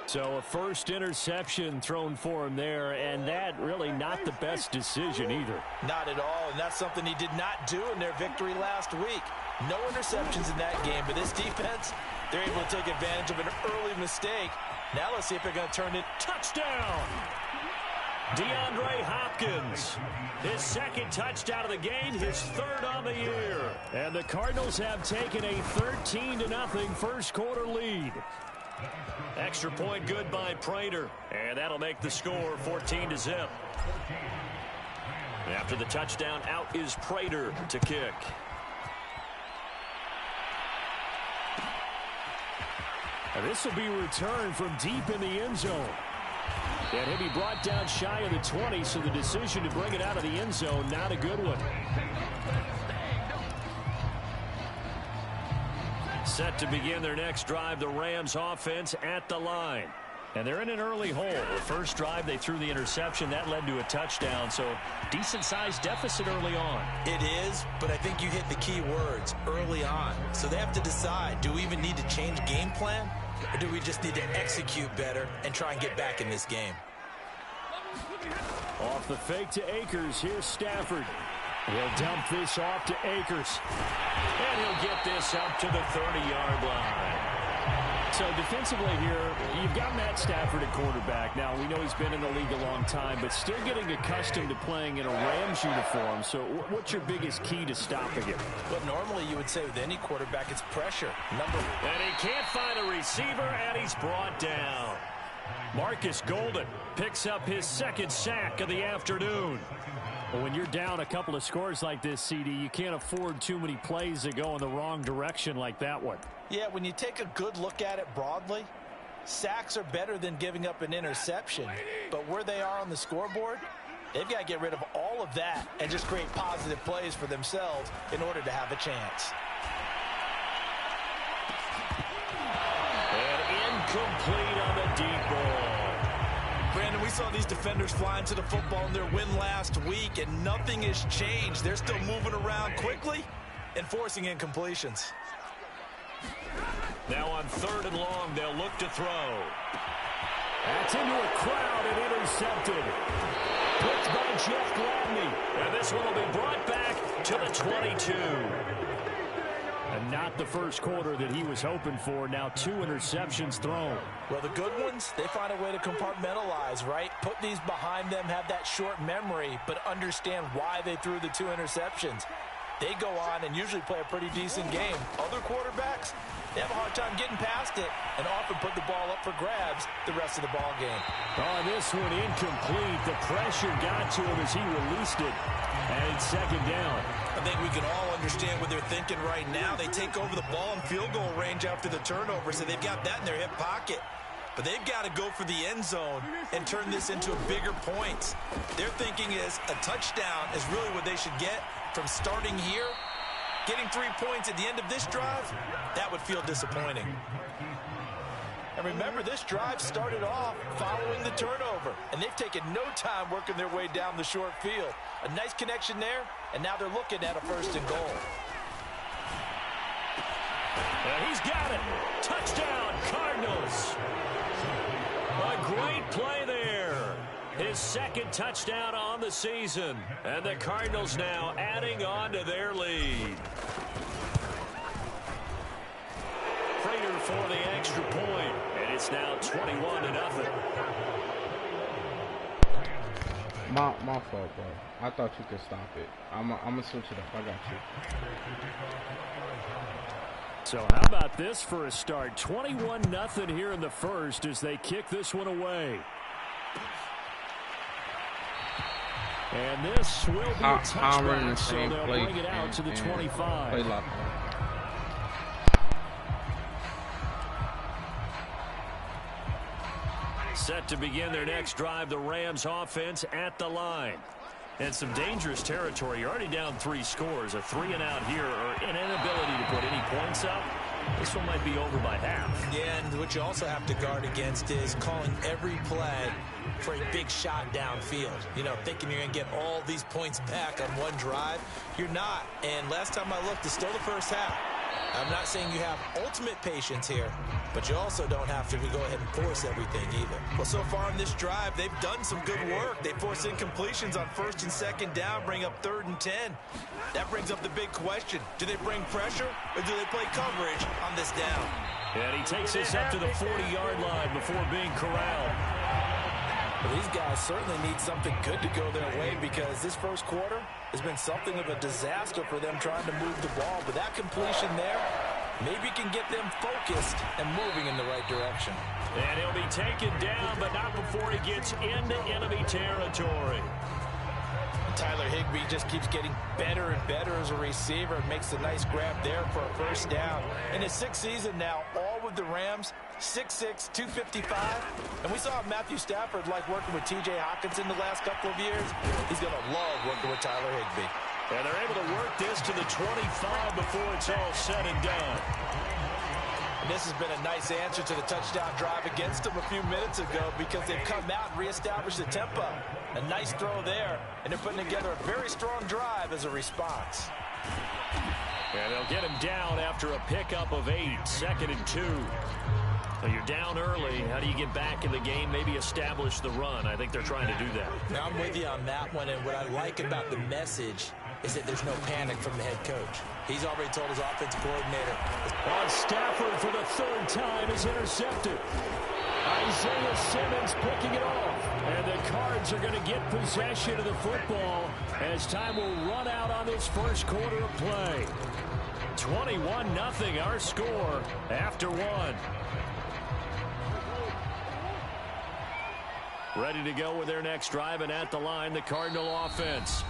So a first interception thrown for him there, and that really not the best decision either. Not at all, and that's something he did not do in their victory last week. No interceptions in that game, but this defense, they're able to take advantage of an early mistake. Now let's see if they're going to turn it. Touchdown! DeAndre Hopkins, his 2nd touchdown of the game, his 3rd on the year. And the Cardinals have taken a 13-0 first quarter lead. Extra point good by Prater, and that'll make the score 14-0. After the touchdown, out is Prater to kick. And this will be returned from deep in the end zone. And he'll be brought down shy of the 20, so the decision to bring it out of the end zone, not a good one. Set to begin their next drive, the Rams offense at the line. And they're in an early hole. The first drive, they threw the interception. That led to a touchdown, so decent-sized deficit early on. It is, but I think you hit the key words, early on. So they have to decide, do we even need to change game plan, or do we just need to execute better and try and get back in this game? Off the fake to Akers. Here's Stafford. He'll dump this off to Akers. And he'll get this up to the 30-yard line. So defensively here, you've got Matt Stafford at quarterback. Now, we know he's been in the league a long time, but still getting accustomed to playing in a Rams uniform. So what's your biggest key to stopping him? Well, normally you would say with any quarterback, it's pressure. And he can't find a receiver, and he's brought down. Marcus Golden picks up his second sack of the afternoon. Well, when you're down a couple of scores like this, CD, you can't afford too many plays that go in the wrong direction like that one. Yeah, when you take a good look at it broadly, sacks are better than giving up an interception. But where they are on the scoreboard, they've got to get rid of all of that and just create positive plays for themselves in order to have a chance. And incomplete on the deep ball. Brandon, we saw these defenders fly into the football in their win last week, and nothing has changed. They're still moving around quickly and forcing incompletions. Now on 3rd and long, they'll look to throw. That's into a crowd and intercepted. Picked by Jeff Gladney. And this one will be brought back to the 22. And not the first quarter that he was hoping for. Now 2 interceptions thrown. Well, the good ones, they find a way to compartmentalize, right? Put these behind them, have that short memory, but understand why they threw the 2 interceptions. They go on and usually play a pretty decent game. Other quarterbacks, they have a hard time getting past it and often put the ball up for grabs the rest of the ball game. Oh, this one incomplete. The pressure got to him as he released it. And it's 2nd down. I think we can all understand what they're thinking right now. They take over the ball in field goal range after the turnover, so they've got that in their hip pocket. But they've got to go for the end zone and turn this into a bigger point. Their thinking is a touchdown is really what they should get from starting here. Getting 3 points at the end of this drive, that would feel disappointing. And remember, this drive started off following the turnover, and they've taken no time working their way down the short field. A nice connection there, and now they're looking at a 1st and goal. And he's got it. Touchdown, Cardinals. A great play there. His 2nd touchdown on the season. And the Cardinals now adding on to their lead. Prater for the extra point. And it's now 21-0. My fault, bro. I thought you could stop it. I'm gonna switch it up. I got you. So how about this for a start? 21-0 here in the first as they kick this one away. And this will be a touchback, so they'll bring it out to the 25. Set to begin their next drive, the Rams offense at the line. And some dangerous territory. You're already down 3 scores. A 3-and-out here or an inability to put any points up. This one might be over by half. Yeah, and what you also have to guard against is calling every play for a big shot downfield. You know, thinking you're going to get all these points back on one drive. You're not. And last time I looked, it's still the first half. I'm not saying you have ultimate patience here, but you also don't have to go ahead and force everything either. Well, so far in this drive, they've done some good work. They force incompletions on 1st and 2nd down, bring up 3rd and 10. That brings up the big question. Do they bring pressure or do they play coverage on this down? And he takes this up to the 40-yard line before being corralled. Well, these guys certainly need something good to go their way because this first quarter has been something of a disaster for them trying to move the ball. But that completion there maybe can get them focused and moving in the right direction. And he'll be taken down, but not before he gets into enemy territory. Tyler Higbee just keeps getting better and better as a receiver and makes a nice grab there for a 1st down. In his 6th season now, all with the Rams, 6'6", 255. And we saw Matthew Stafford like working with T.J. Hawkinson the last couple of years. He's going to love working with Tyler Higbee. And they're able to work this to the 25 before it's all said and done. And this has been a nice answer to the touchdown drive against them a few minutes ago because they've come out and reestablished the tempo. A nice throw there, and they're putting together a very strong drive as a response. And they'll get him down after a pickup of 8, 2nd and 2. So you're down early. How do you get back in the game? Maybe establish the run. I think they're trying to do that. Now, I'm with you on that one, and what I like about the message is that there's no panic from the head coach. He's already told his offensive coordinator. Stafford for the 3rd time is intercepted. Isaiah Simmons picking it off. And the Cards are going to get possession of the football as time will run out on this first quarter of play. 21-0 our score after 1. Ready to go with their next drive, and at the line, the Cardinal offense.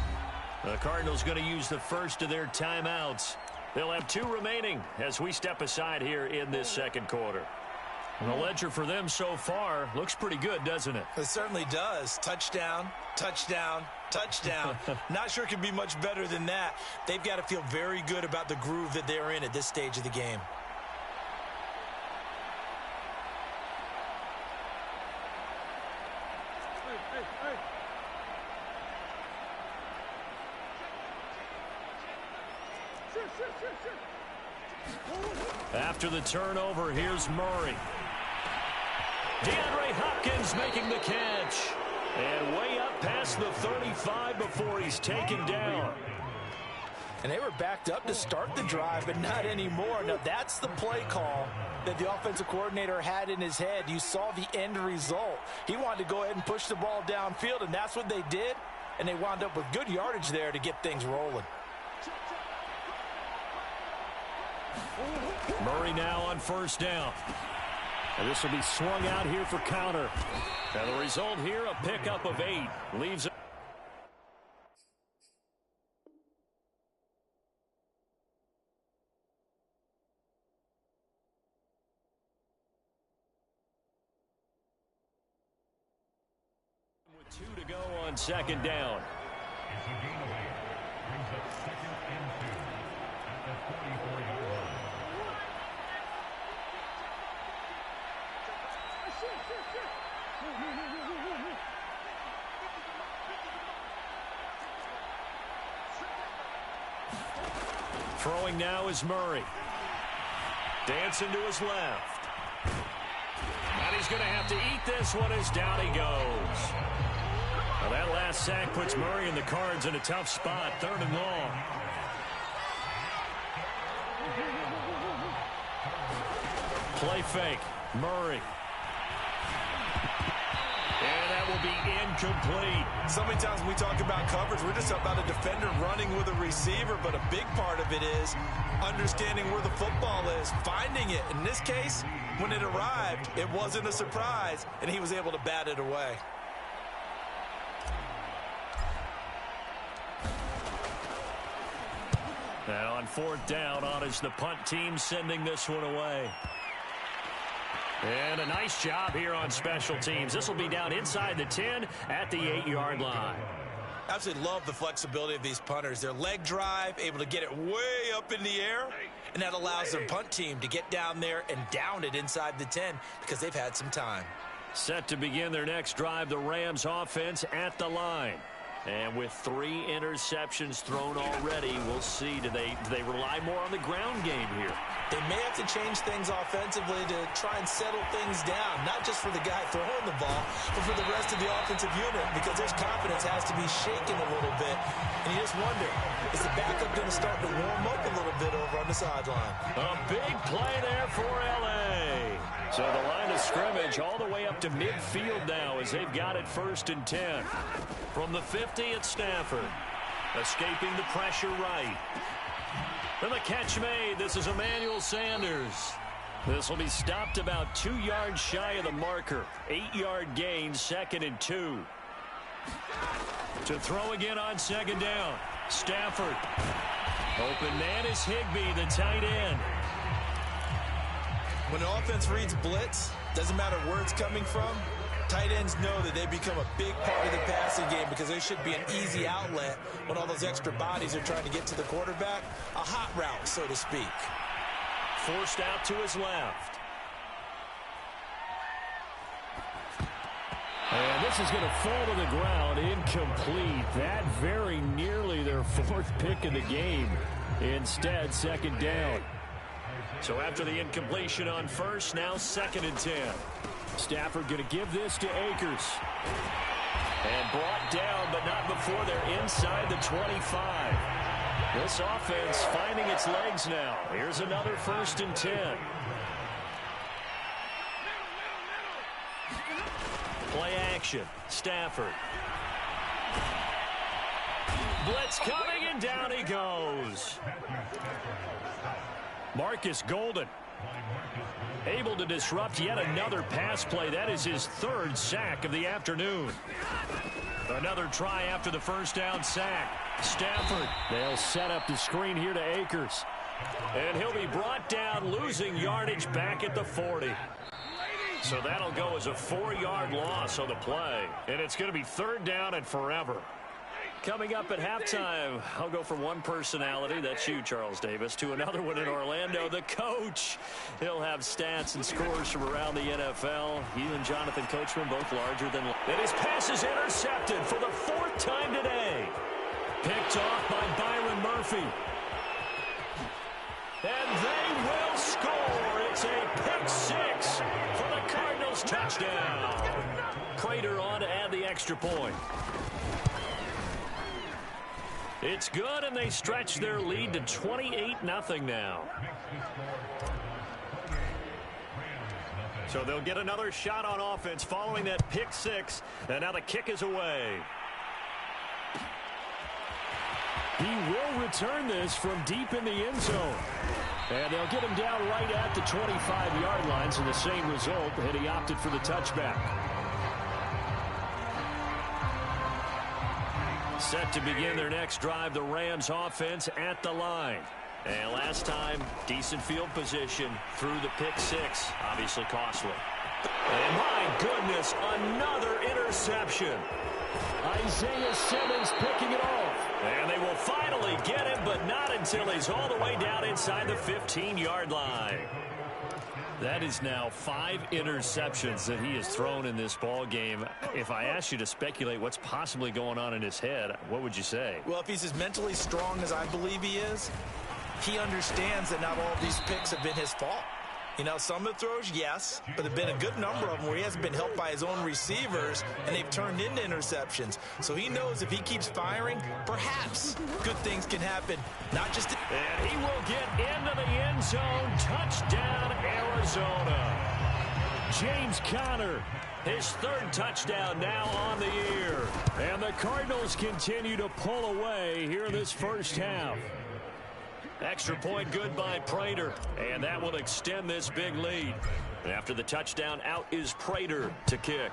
The Cardinals going to use the first of their timeouts. They'll have 2 remaining as we step aside here in this second quarter. And the ledger for them so far looks pretty good, doesn't it? It certainly does. Touchdown, touchdown, touchdown. Not sure it can be much better than that. They've got to feel very good about the groove that they're in at this stage of the game. After the turnover, here's Murray. DeAndre Hopkins making the catch. And way up past the 35 before he's taken down. And they were backed up to start the drive, but not anymore. Now, that's the play call that the offensive coordinator had in his head. You saw the end result. He wanted to go ahead and push the ball downfield, and that's what they did. And they wound up with good yardage there to get things rolling. Murray now on 1st down. And this will be swung out here for counter. And the result here, a pickup of 8. Leaves it. With 2 to go on 2nd down. Throwing now is Murray. Dancing to his left. And he's going to have to eat this one as down he goes. Well, that last sack puts Murray and the Cards in a tough spot, 3rd and long. Play fake. Murray. And that will be incomplete. So many times when we talk about coverage, we're just talking about a defender running with a receiver, but a big part of it is understanding where the football is, finding it. In this case, when it arrived, it wasn't a surprise, and he was able to bat it away. Now on 4th down, on is the punt team sending this one away. And a nice job here on special teams. This will be down inside the 10 at the 8-yard line. Absolutely love the flexibility of these punters. Their leg drive, able to get it way up in the air, and that allows their punt team to get down there and down it inside the 10 because they've had some time. Set to begin their next drive, the Rams offense at the line. And with 3 interceptions thrown already, we'll see. Do they rely more on the ground game here? They may have to change things offensively to try and settle things down, not just for the guy throwing the ball, but for the rest of the offensive unit, because their confidence has to be shaken a little bit. And you just wonder, is the backup going to start to warm up a little bit over on the sideline? A big play there for L.A. So the line of scrimmage all the way up to midfield now as they've got it 1st and 10. From the 50 at Stafford. Escaping the pressure right. And the catch made. This is Emmanuel Sanders. This will be stopped about 2 yards shy of the marker. 8-yard gain, 2nd and 2. To throw again on 2nd down. Stafford. Open man is Higbee, the tight end. When the offense reads blitz, doesn't matter where it's coming from, Tight ends know that they become a big part of the passing game because there should be an easy outlet when all those extra bodies are trying to get to the quarterback. A hot route, so to speak. Forced out to his left. And this is going to fall to the ground, incomplete. That very nearly their fourth pick of the game. Instead, second down. So after the incompletion on first, now 2nd and 10. Stafford going to give this to Akers. And brought down, but not before they're inside the 25. This offense finding its legs now. Here's another 1st and 10. Play action. Stafford. Blitz coming, and down he goes. Marcus Golden able to disrupt yet another pass play. That is his 3rd sack of the afternoon. Another try after the first down sack. Stafford, they'll set up the screen here to Akers. And he'll be brought down, losing yardage back at the 40. So that'll go as a 4-yard loss on the play. And it's going to be 3rd down and forever. Coming up at halftime, I'll go from one personality, that's you, Charles Davis, to another one in Orlando, the coach. He'll have stats and scores from around the NFL. He and Jonathan Coachman both larger than life. And his pass is intercepted for the 4th time today. Picked off by Byron Murphy. And they will score. It's a pick 6 for the Cardinals touchdown. Prater on to add the extra point. It's good, and they stretch their lead to 28-0 now. So they'll get another shot on offense following that pick 6, and now the kick is away. He will return this from deep in the end zone. And they'll get him down right at the 25-yard line, so the same result, and he opted for the touchback. Set to begin their next drive, the Rams offense at the line. And last time, decent field position through the pick 6, obviously costly. And my goodness, another interception. Isaiah Simmons picking it off. And they will finally get him, but not until he's all the way down inside the 15-yard line. That is now 5 interceptions that he has thrown in this ball game. If I asked you to speculate what's possibly going on in his head, what would you say? Well, if he's as mentally strong as I believe he is, he understands that not all of these picks have been his fault. You know, some of the throws, yes, but there have been a good number of them where he hasn't been helped by his own receivers, and they've turned into interceptions. So he knows if he keeps firing, perhaps good things can happen. Not just... And he will get into the end zone. Touchdown, Arizona. James Conner, his 3rd touchdown now on the year. And the Cardinals continue to pull away here in this first half. Extra point good by Prater, and that will extend this big lead. After the touchdown, out is Prater to kick.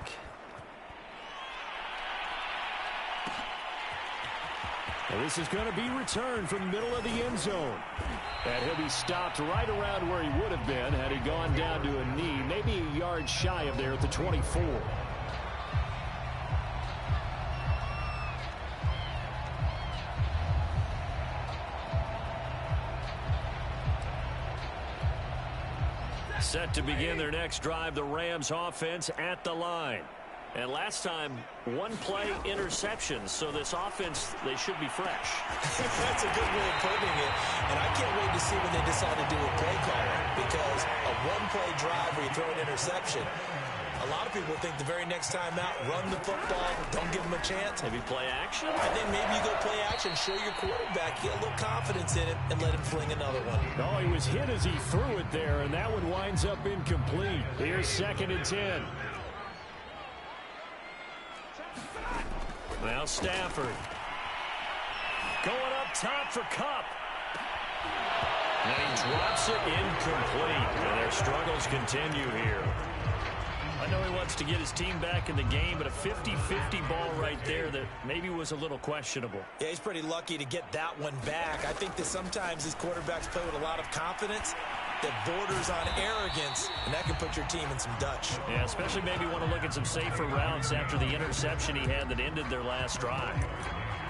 And this is going to be returned from the middle of the end zone. And he'll be stopped right around where he would have been had he gone down to a knee, maybe a yard shy of there at the 24. Set to begin their next drive, the Rams offense at the line. And last time, 1-play interceptions, so this offense, they should be fresh. That's a good way of putting it. And I can't wait to see what they decide to do with play calling, because a 1-play drive where you throw an interception, a lot of people think the very next time out, run the football, don't give them a chance. Maybe play action? I think maybe you go play action, show your quarterback, get a little confidence in it, and let him fling another one. Oh, he was hit as he threw it there, and that one winds up incomplete. Here's 2nd and 10. Now Stafford. Going up top for Kupp. And he drops it incomplete. And their struggles continue here. I know he wants to get his team back in the game, but a 50-50 ball right there that maybe was a little questionable. Yeah, he's pretty lucky to get that one back. I think that sometimes these quarterbacks play with a lot of confidence, that borders on arrogance, and that can put your team in some Dutch. Yeah, especially maybe want to look at some safer routes after the interception he had that ended their last drive.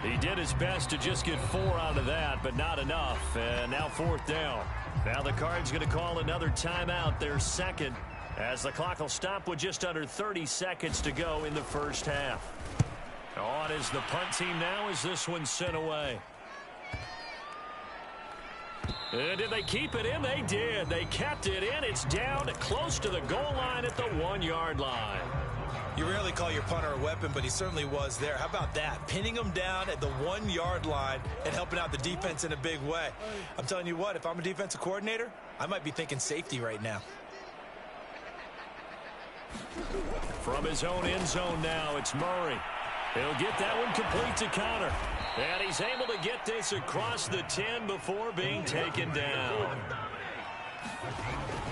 He did his best to just get 4 out of that, but not enough. And now 4th down. Now the Cards going to call another timeout, their second, as the clock will stop with just under 30 seconds to go in the first half. On is the punt team now as this one's sent away. Did they keep it in? They did. They kept it in. It's down close to the goal line at the 1-yard line. You rarely call your punter a weapon, but he certainly was there. How about that? Pinning him down at the 1-yard line and helping out the defense in a big way. I'm telling you what, if I'm a defensive coordinator, I might be thinking safety right now. From his own end zone now, it's Murray. He'll get that one complete to Connor. And he's able to get this across the 10 before being taken down.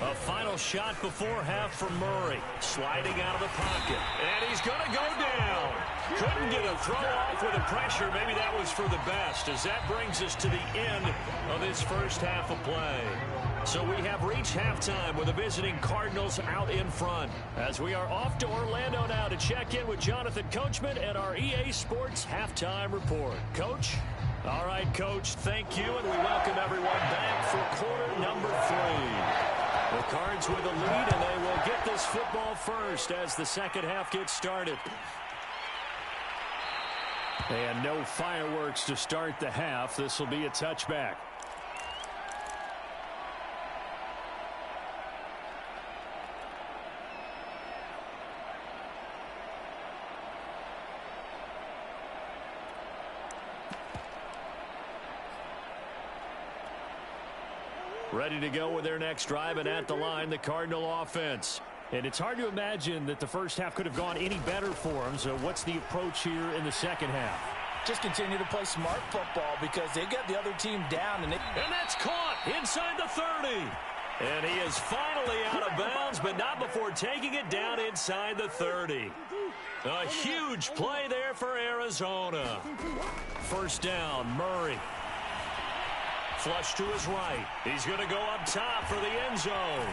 A final shot before half from Murray. Sliding out of the pocket. And he's going to go down. Couldn't get a throw off with the pressure. Maybe that was for the best, as that brings us to the end of this first half of play. So we have reached halftime with the visiting Cardinals out in front, as we are off to Orlando now to check in with Jonathan Coachman and our EA Sports Halftime Report. Coach? All right, Coach, thank you, and we welcome everyone back for quarter number 3. The Cards with a lead, and they will get this football first as the second half gets started. And no fireworks to start the half. This will be a touchback. Ready to go with their next drive, and at the line, the Cardinal offense. And it's hard to imagine that the first half could have gone any better for them. So what's the approach here in the second half? Just continue to play smart football because they got the other team down. And that's caught inside the 30. And he is finally out of bounds, but not before taking it down inside the 30. A huge play there for Arizona. First down, Murray. Flush to his right. He's going to go up top for the end zone.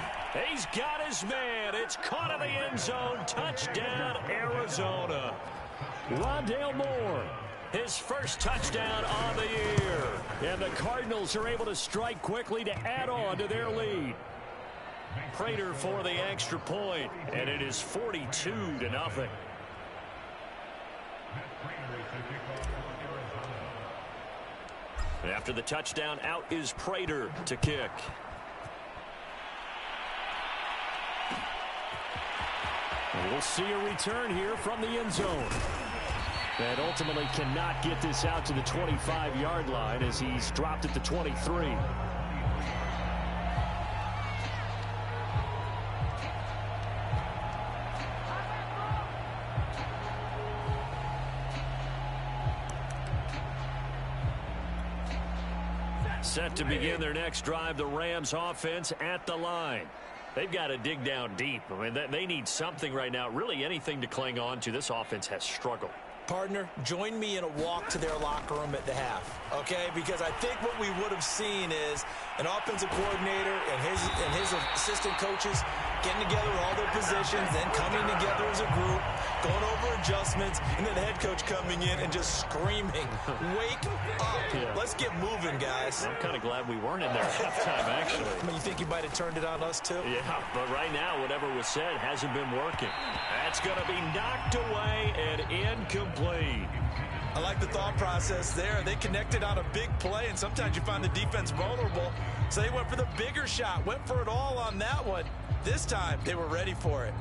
He's got his man. It's caught in the end zone. Touchdown, Arizona. Rondale Moore, his first touchdown on the year. And the Cardinals are able to strike quickly to add on to their lead. Prater for the extra point, and it is 42-0. After the touchdown, out is Prater to kick. And we'll see a return here from the end zone. And ultimately cannot get this out to the 25-yard line as he's dropped at the 23. Set to begin their next drive, the Rams offense at the line. They've got to dig down deep. I mean, they need something right now, really anything to cling on to. This offense has struggled. Partner, join me in a walk to their locker room at the half, okay? Because I think what we would have seen is an offensive coordinator and his assistant coaches getting together all their positions, then coming together as a group, going over adjustments, and then the head coach coming in and just screaming, wake up. Yeah. Let's get moving, guys. I'm kind of glad we weren't in there at halftime, actually. I mean, you think he might have turned it on us, too? Yeah, but right now, whatever was said hasn't been working. That's going to be knocked away and incomplete. I like the thought process there. They connected on a big play, and sometimes you find the defense vulnerable. So they went for the bigger shot, went for it all on that one. This time, they were ready for it.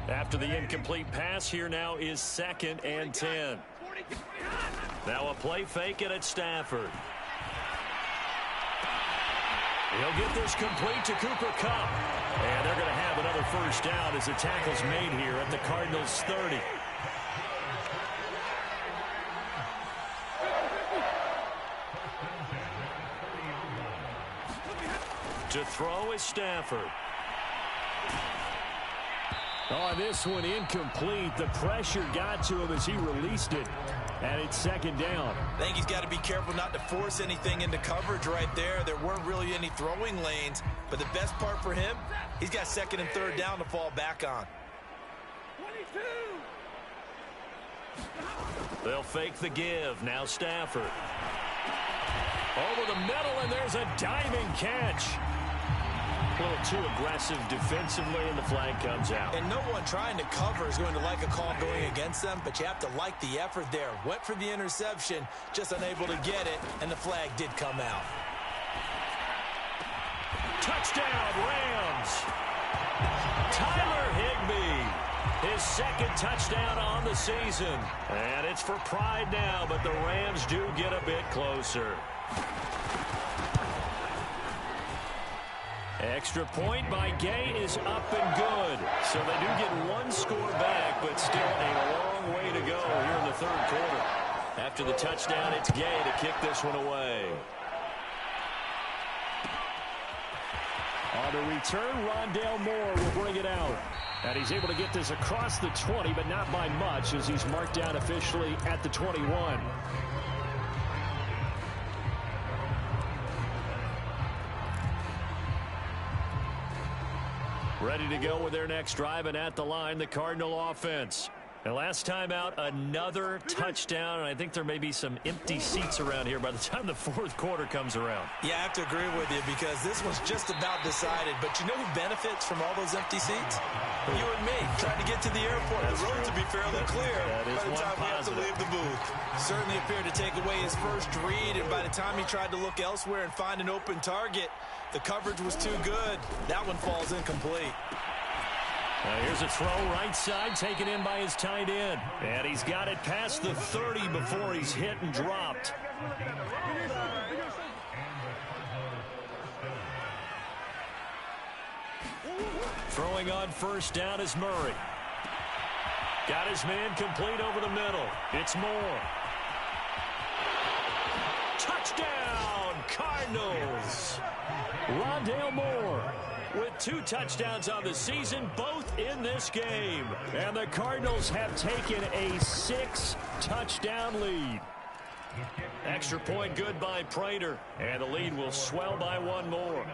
After the incomplete pass, here now is 2nd and 10. Now a play fake it at Stafford. He'll get this complete to Cooper Kupp. And they're going to have another first down as the tackle's made here at the Cardinals' 30. To throw is Stafford. Oh, this one incomplete. The pressure got to him as he released it. And it's second down. I think he's got to be careful not to force anything into coverage right there. There weren't really any throwing lanes. But the best part for him, he's got second and third down to fall back on. 22. They'll fake the give. Now Stafford. Over the middle, and there's a diving catch. A little too aggressive defensively, and the flag comes out. And no one trying to cover is going to like a call going against them, but you have to like the effort there. Went for the interception, just unable to get it, and the flag did come out. Touchdown, Rams. Tyler Higbee, his second touchdown on the season. And it's for pride now, but the Rams do get a bit closer. Extra point by Gay is up and good. So they do get one score back, but still a long way to go here in the third quarter. After the touchdown, it's Gay to kick this one away. On the return, Rondale Moore will bring it out. And he's able to get this across the 20, but not by much, as he's marked down officially at the 21. Ready to go with their next drive, and at the line, the Cardinal offense. And last time out, another touchdown, and I think there may be some empty seats around here by the time the fourth quarter comes around. Yeah, I have to agree with you because this one's just about decided. But you know who benefits from all those empty seats? You and me, trying to get to the airport. That's the roads true. will be fairly clear That is by the time one we have to leave the booth. Certainly appeared to take away his first read, and by the time he tried to look elsewhere and find an open target, the coverage was too good. That one falls incomplete. Here's a throw right side, taken in by his tight end. And he's got it past the 30 before he's hit and dropped. Throwing on first down is Murray. Got his man complete over the middle. It's Moore. Touchdown, Cardinals. Rondale Moore with 2 touchdowns on the season, both in this game. And the Cardinals have taken a 6-touchdown lead. Extra point good by Prater, and the lead will swell by 1 more.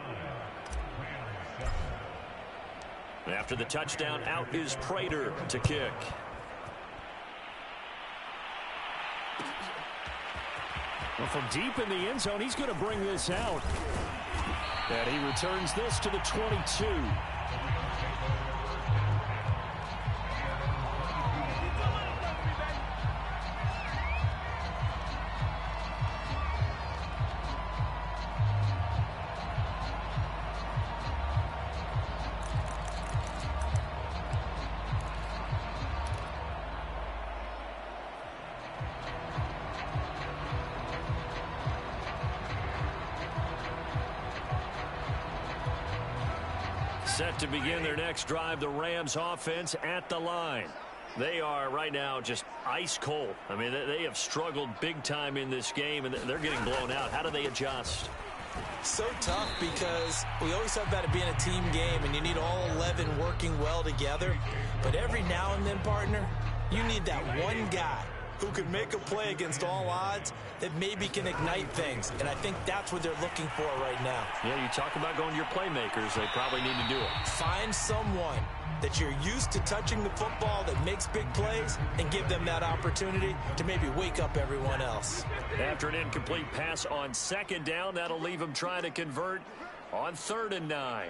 After the touchdown, out is Prater to kick. Well, from deep in the end zone, he's going to bring this out. And he returns this to the 22. Set to begin their next drive, the Rams offense at the line. They are right now just ice cold. I mean, they have struggled big time in this game, and they're getting blown out. How do they adjust? So tough because we always talk about it being a team game, and you need all 11 working well together. But every now and then, partner, you need that one guy who can make a play against all odds that maybe can ignite things. And I think that's what they're looking for right now. Yeah, you talk about going to your playmakers. They probably need to do it. Find someone that you're used to touching the football that makes big plays and give them that opportunity to maybe wake up everyone else. After an incomplete pass on second down, that'll leave them trying to convert on 3rd and 9.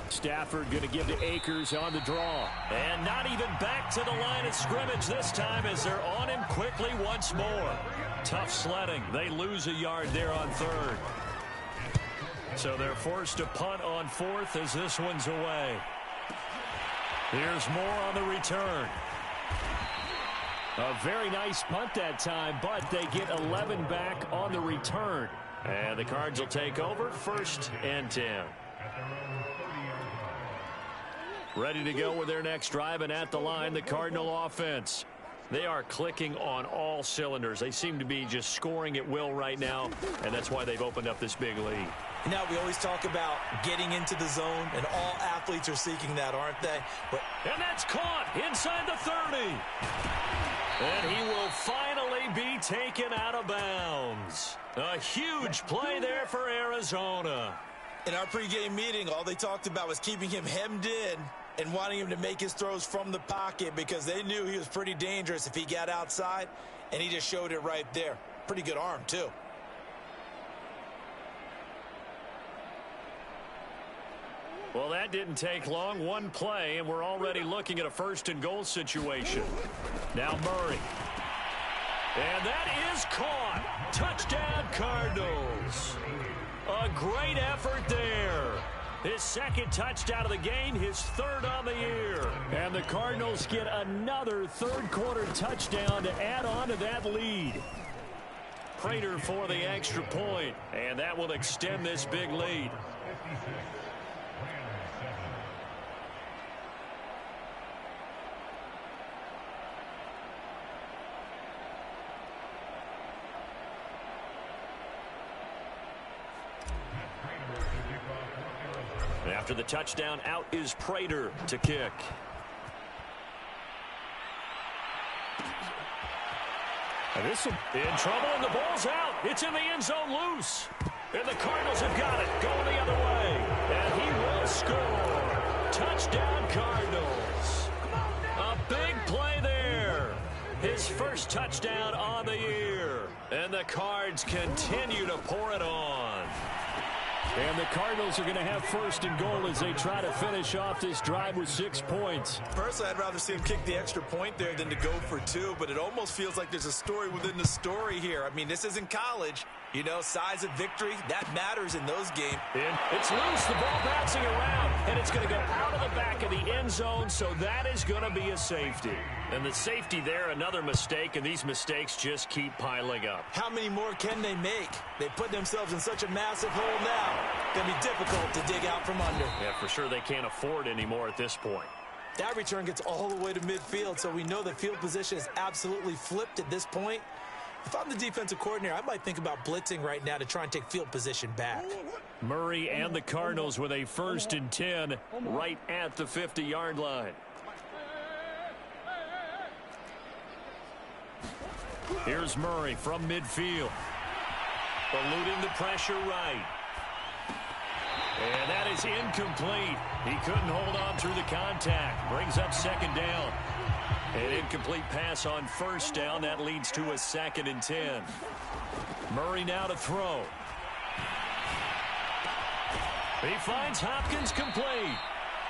Stafford going to give to Akers on the draw. And not even back to the line of scrimmage this time as they're on him quickly once more. Tough sledding. They lose a yard there on 3rd. So they're forced to punt on 4th as this one's away. Here's Moore on the return. A very nice punt that time, but they get 11 back on the return. And the Cards will take over 1st and 10. Ready to go with their next drive, and at the line, the Cardinal offense. They are clicking on all cylinders. They seem to be just scoring at will right now, and that's why they've opened up this big lead. Now, we always talk about getting into the zone, and all athletes are seeking that, aren't they? And that's caught inside the 30. And he will finally be taken out of bounds. A huge play there for Arizona. In our pregame meeting, all they talked about was keeping him hemmed in and wanting him to make his throws from the pocket because they knew he was pretty dangerous if he got outside, and he just showed it right there. Pretty good arm, too. Well, that didn't take long. One play, and we're already looking at a first-and-goal situation. Now Murray. And that is caught. Touchdown, Cardinals. A great effort there. His second touchdown of the game, his third on the year. And the Cardinals get another third-quarter touchdown to add on to that lead. Prater for the extra point, and that will extend this big lead. After the touchdown, out is Prater to kick. And this will be in trouble, and the ball's out. It's in the end zone loose. And the Cardinals have got it going the other way. And he will score. Touchdown, Cardinals. A big play there. His first touchdown on the year. And the Cards continue to pour it on. And the Cardinals are going to have first and goal as they try to finish off this drive with 6 points. Personally, I'd rather see him kick the extra point there than to go for 2, but it almost feels like there's a story within the story here. I mean, this isn't college. You know, size of victory, that matters in those games. And it's loose, the ball bouncing around, and it's going to go out of the back of the end zone, so that is going to be a safety. And the safety there, another mistake, and these mistakes just keep piling up. How many more can they make? They put themselves in such a massive hole now. It's going to be difficult to dig out from under. Yeah, for sure they can't afford anymore at this point. That return gets all the way to midfield, so we know the field position is absolutely flipped at this point. If I'm the defensive coordinator, I might think about blitzing right now to try and take field position back. Murray and the Cardinals with a 1st and 10 right at the 50-yard line. Here's Murray from midfield. Eluding the pressure right. And that is incomplete. He couldn't hold on through the contact. Brings up 2nd down. An incomplete pass on 1st down. That leads to a 2nd and 10. Murray now to throw. He finds Hopkins complete.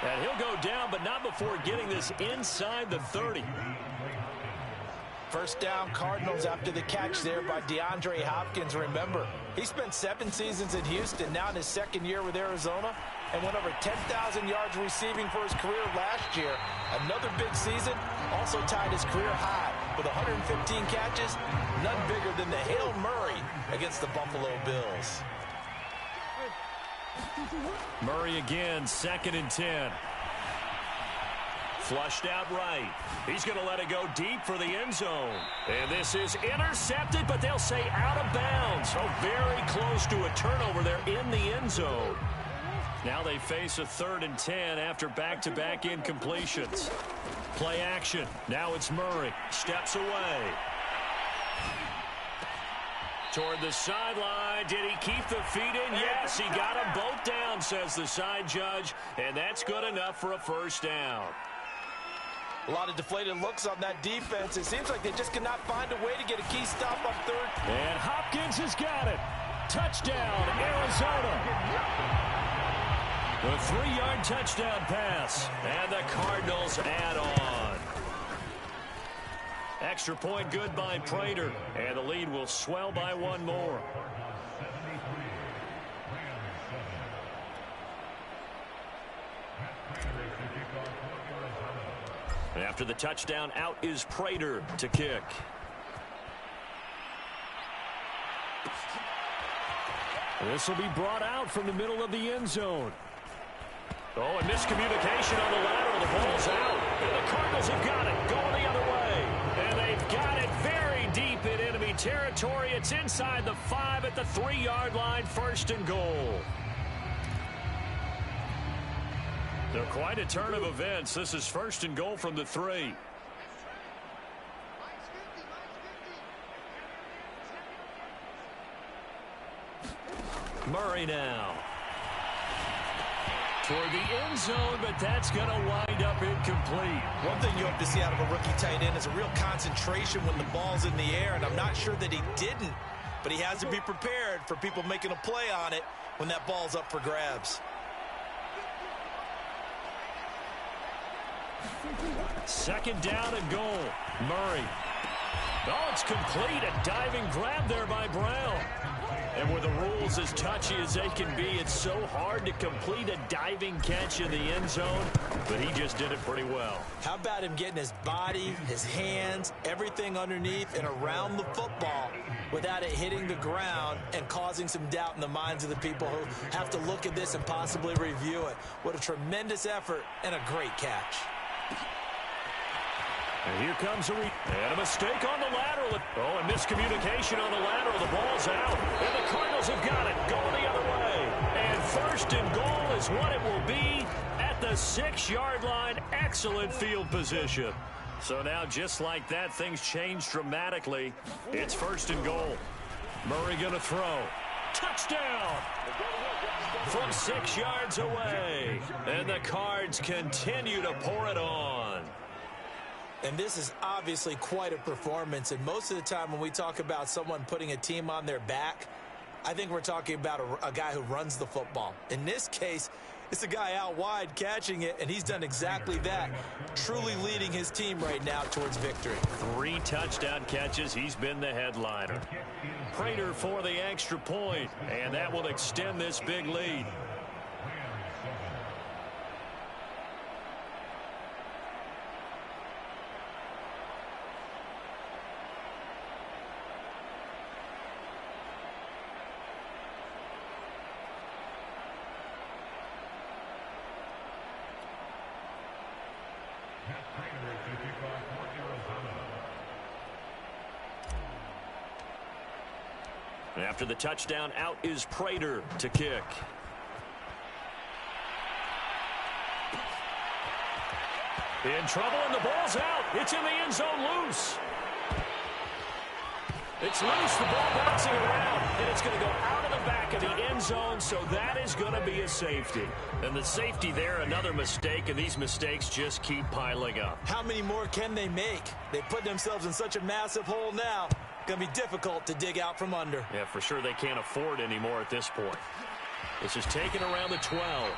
And he'll go down, but not before getting this inside the 30. 1st down, Cardinals after the catch there by DeAndre Hopkins. Remember, he spent 7 seasons in Houston, now in his 2nd year with Arizona, and went over 10,000 yards receiving for his career last year. Another big season, also tied his career high with 115 catches, none bigger than the Hail Murray against the Buffalo Bills. Murray again, 2nd and 10. Flushed out right. He's going to let it go deep for the end zone. And this is intercepted, but they'll say out of bounds. So very close to a turnover there in the end zone. Now they face a 3rd and 10 after back-to-back incompletions. Play action. Now it's Murray. Steps away. Toward the sideline. Did he keep the feet in? Yes, he got them both down, says the side judge. And that's good enough for a 1st down. A lot of deflated looks on that defense. It seems like they just cannot find a way to get a key stop on 3rd. And Hopkins has got it. Touchdown, Arizona. The 3-yard touchdown pass. And the Cardinals add on. Extra point good by Prater. And the lead will swell by 1 more. And after the touchdown, out is Prater to kick. This will be brought out from the middle of the end zone. Oh, and miscommunication on the lateral. The ball's out. And the Cardinals have got it. Going the other way. And they've got it very deep in enemy territory. It's inside the 5 at the 3-yard line. 1st and goal. So quite a turn of events. This is 1st and goal from the 3. Murray now. Toward the end zone, but that's going to wind up incomplete. One thing you hope to see out of a rookie tight end is a real concentration when the ball's in the air, and I'm not sure that he didn't, but he has to be prepared for people making a play on it when that ball's up for grabs. Second down and goal. Murray. Oh, it's complete. A diving grab there by Brown. And with the rules as touchy as they can be, it's so hard to complete a diving catch in the end zone, but he just did it pretty well. How about him getting his body, his hands, everything underneath and around the football without it hitting the ground and causing some doubt in the minds of the people who have to look at this and possibly review it. What a tremendous effort and a great catch. And here comes a mistake on the lateral. Oh, and miscommunication on the lateral. The ball's out. And the Cardinals have got it. Going the other way. And 1st and goal is what it will be at the 6-yard line. Excellent field position. So now, just like that, things change dramatically. It's 1st and goal. Murray going to throw. Touchdown! From 6 yards away. And the Cards continue to pour it on. And this is obviously quite a performance. And most of the time when we talk about someone putting a team on their back, I think we're talking about a guy who runs the football. In this case, it's a guy out wide catching it, and he's done exactly that, truly leading his team right now towards victory. 3 touchdown catches. He's been the headliner. Prater for the extra point, and that will extend this big lead. After the touchdown, out is Prater to kick. In trouble, and the ball's out. It's in the end zone, loose. It's loose, the ball bouncing around, and it's going to go out of the back of the end zone, so that is going to be a safety. And the safety there, another mistake, and these mistakes just keep piling up. How many more can they make? They put themselves in such a massive hole now. Going to be difficult to dig out from under. Yeah, for sure they can't afford anymore at this point. This is taken around the 12.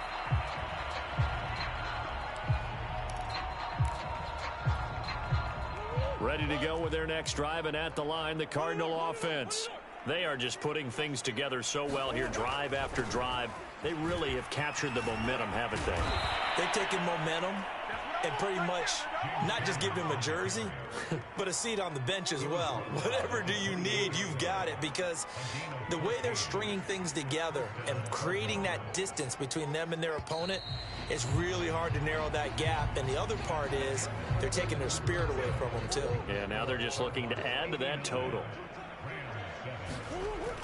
Ready to go with their next drive, and at the line, the Cardinal offense. They are just putting things together so well here, drive after drive. They really have captured the momentum, haven't they? They've taken momentum and pretty much not just give him a jersey, but a seat on the bench as well. Whatever do you need, you've got it, because the way they're stringing things together and creating that distance between them and their opponent, it's really hard to narrow that gap. And the other part is they're taking their spirit away from them, too. Yeah, now they're just looking to add to that total.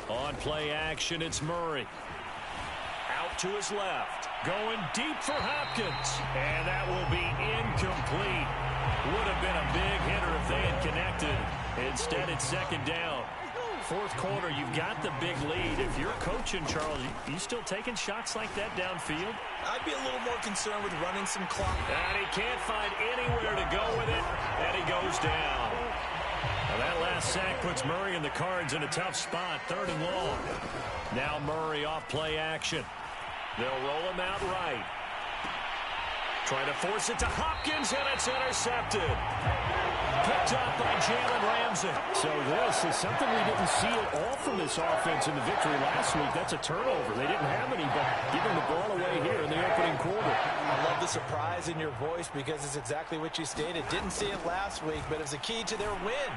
On play action, it's Murray. Out to his left. Going deep for Hopkins. And that will be incomplete. Would have been a big hitter if they had connected. Instead, it's 2nd down. 4th quarter, you've got the big lead. If you're coaching, Charles, you still taking shots like that downfield? I'd be a little more concerned with running some clock. And he can't find anywhere to go with it. And he goes down. Now that last sack puts Murray and the Cards in a tough spot. 3rd and long. Now Murray off play action. They'll roll him out right. Trying to force it to Hopkins, and it's intercepted. Picked up by Jalen Ramsey. So this is something we didn't see at all from this offense in the victory last week. That's a turnover. They didn't have any, but giving the ball away here in the opening quarter. I love the surprise in your voice because it's exactly what you stated. Didn't see it last week, but it was a key to their win.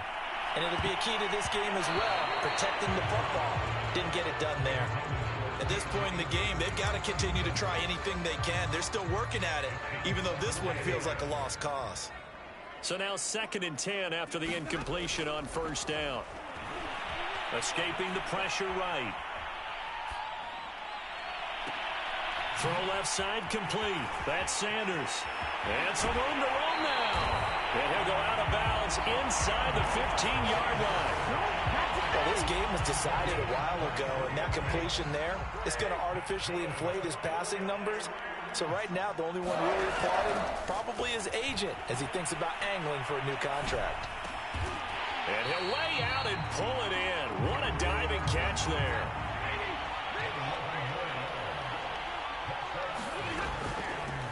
And it'll be a key to this game as well, protecting the football. Didn't get it done there. At this point in the game, they've got to continue to try anything they can. They're still working at it, even though this one feels like a lost cause. So now 2nd and 10 after the incompletion on 1st down. Escaping the pressure right. Throw left side complete. That's Sanders. And some room to roam now. And he'll go out of bounds inside the 15-yard line. Well, this game was decided a while ago, and that completion there is going to artificially inflate his passing numbers. So right now, the only one really applauding probably his agent as he thinks about angling for a new contract. And he'll lay out and pull it in. What a diving catch there.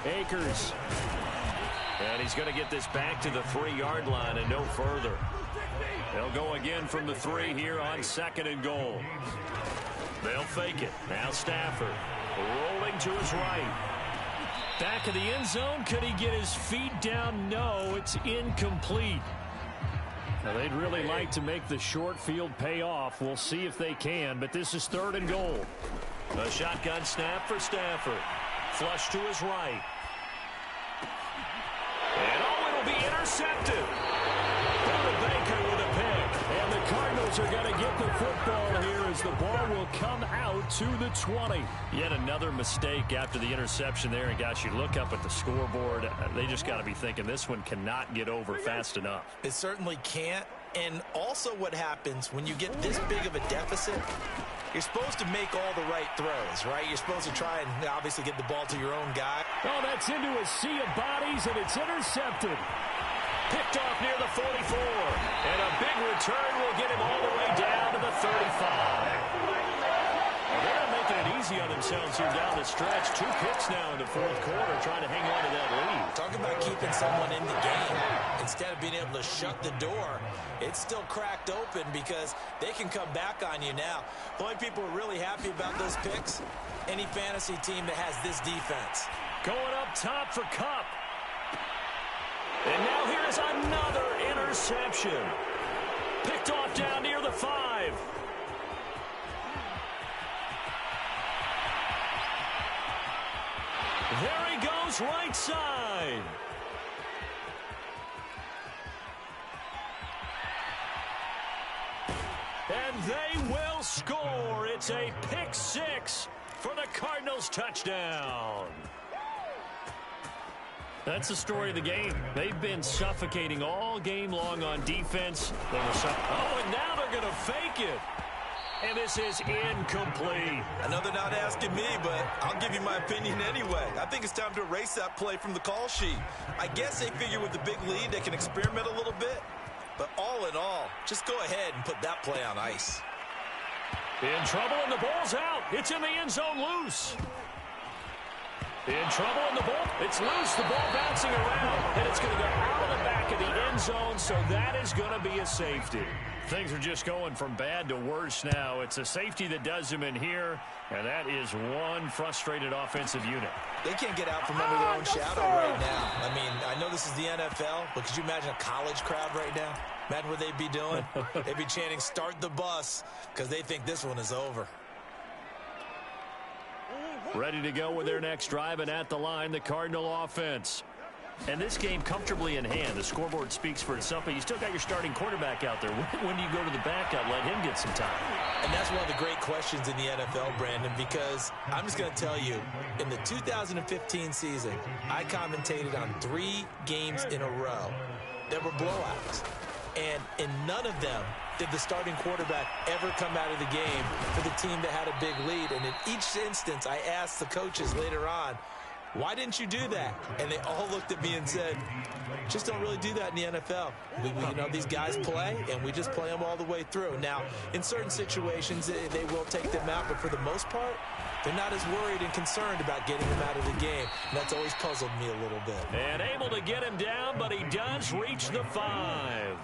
Akers. And he's going to get this back to the 3-yard line and no further. They'll go again from the 3 here on 2nd and goal. They'll fake it. Now Stafford rolling to his right. Back of the end zone. Could he get his feet down? No, it's incomplete. Now, they'd really like to make the short field pay off. We'll see if they can, but this is 3rd and goal. A shotgun snap for Stafford. Flush to his right. And it'll be intercepted. Baker with a pick. And the Cardinals are going to get the football here as the ball will come out to the 20. Yet another mistake after the interception there. And, gosh, you look up at the scoreboard. They just got to be thinking this one cannot get over fast enough. It certainly can't. And also what happens when you get this big of a deficit, you're supposed to make all the right throws, right? You're supposed to try and obviously get the ball to your own guy. Oh, that's into a sea of bodies, and it's intercepted. Picked off near the 44. And a big return will get him all the way down to the 35. Well, they're not making it easy on themselves here down the stretch. 2 picks now in the 4th quarter trying to hang on to that lead. Talk about keeping someone in the game. Instead of being able to shut the door, it's still cracked open because they can come back on you now. The only people who are really happy about those picks, any fantasy team that has this defense. Going up top for Kupp. And now here is another interception. Picked off down near the 5. There he goes, right side. And they will score. It's a pick 6 for the Cardinals touchdown. That's the story of the game. They've been suffocating all game long on defense. And now they're going to fake it. And this is incomplete. I know they're not asking me, but I'll give you my opinion anyway. I think it's time to erase that play from the call sheet. I guess they figure with the big lead they can experiment a little bit. But all in all, just go ahead and put that play on ice. In trouble, and the ball's out. It's in the end zone loose. In trouble, and the ball, it's loose. The ball bouncing around, and it's going to go out of the back of the end zone, so that is going to be a safety. Things are just going from bad to worse now. It's a safety that does them in here, and that is one frustrated offensive unit. They can't get out from under their own shadow right now. I mean, I know this is the NFL, but could you imagine a college crowd right now? Imagine what they'd be doing. They'd be chanting, "Start the bus," because they think this one is over. Ready to go with their next drive, and at the line, the Cardinal offense. And this game comfortably in hand. The scoreboard speaks for itself, but you still got your starting quarterback out there. When do you go to the backup, let him get some time? And that's one of the great questions in the NFL, Brandon, because I'm just going to tell you, in the 2015 season, I commentated on 3 games in a row that were blowouts. And in none of them did the starting quarterback ever come out of the game for the team that had a big lead. And in each instance, I asked the coaches later on, why didn't you do that? And they all looked at me and said, just don't really do that in the NFL. You know, these guys play, and we just play them all the way through. Now, in certain situations, they will take them out, but for the most part, they're not as worried and concerned about getting him out of the game. And that's always puzzled me a little bit. And able to get him down, but he does reach the 5.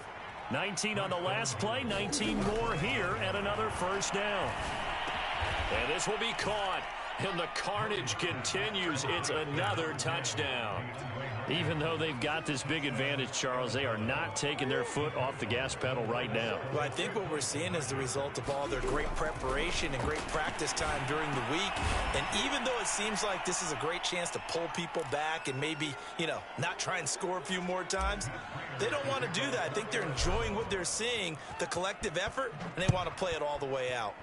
19 on the last play, 19 more here, and another first down. And this will be caught. And the carnage continues. It's another touchdown. Even though they've got this big advantage, Charles, they are not taking their foot off the gas pedal right now. Well, I think what we're seeing is the result of all their great preparation and great practice time during the week. And even though it seems like this is a great chance to pull people back and maybe, not try and score a few more times, they don't want to do that. I think they're enjoying what they're seeing, the collective effort, and they want to play it all the way out.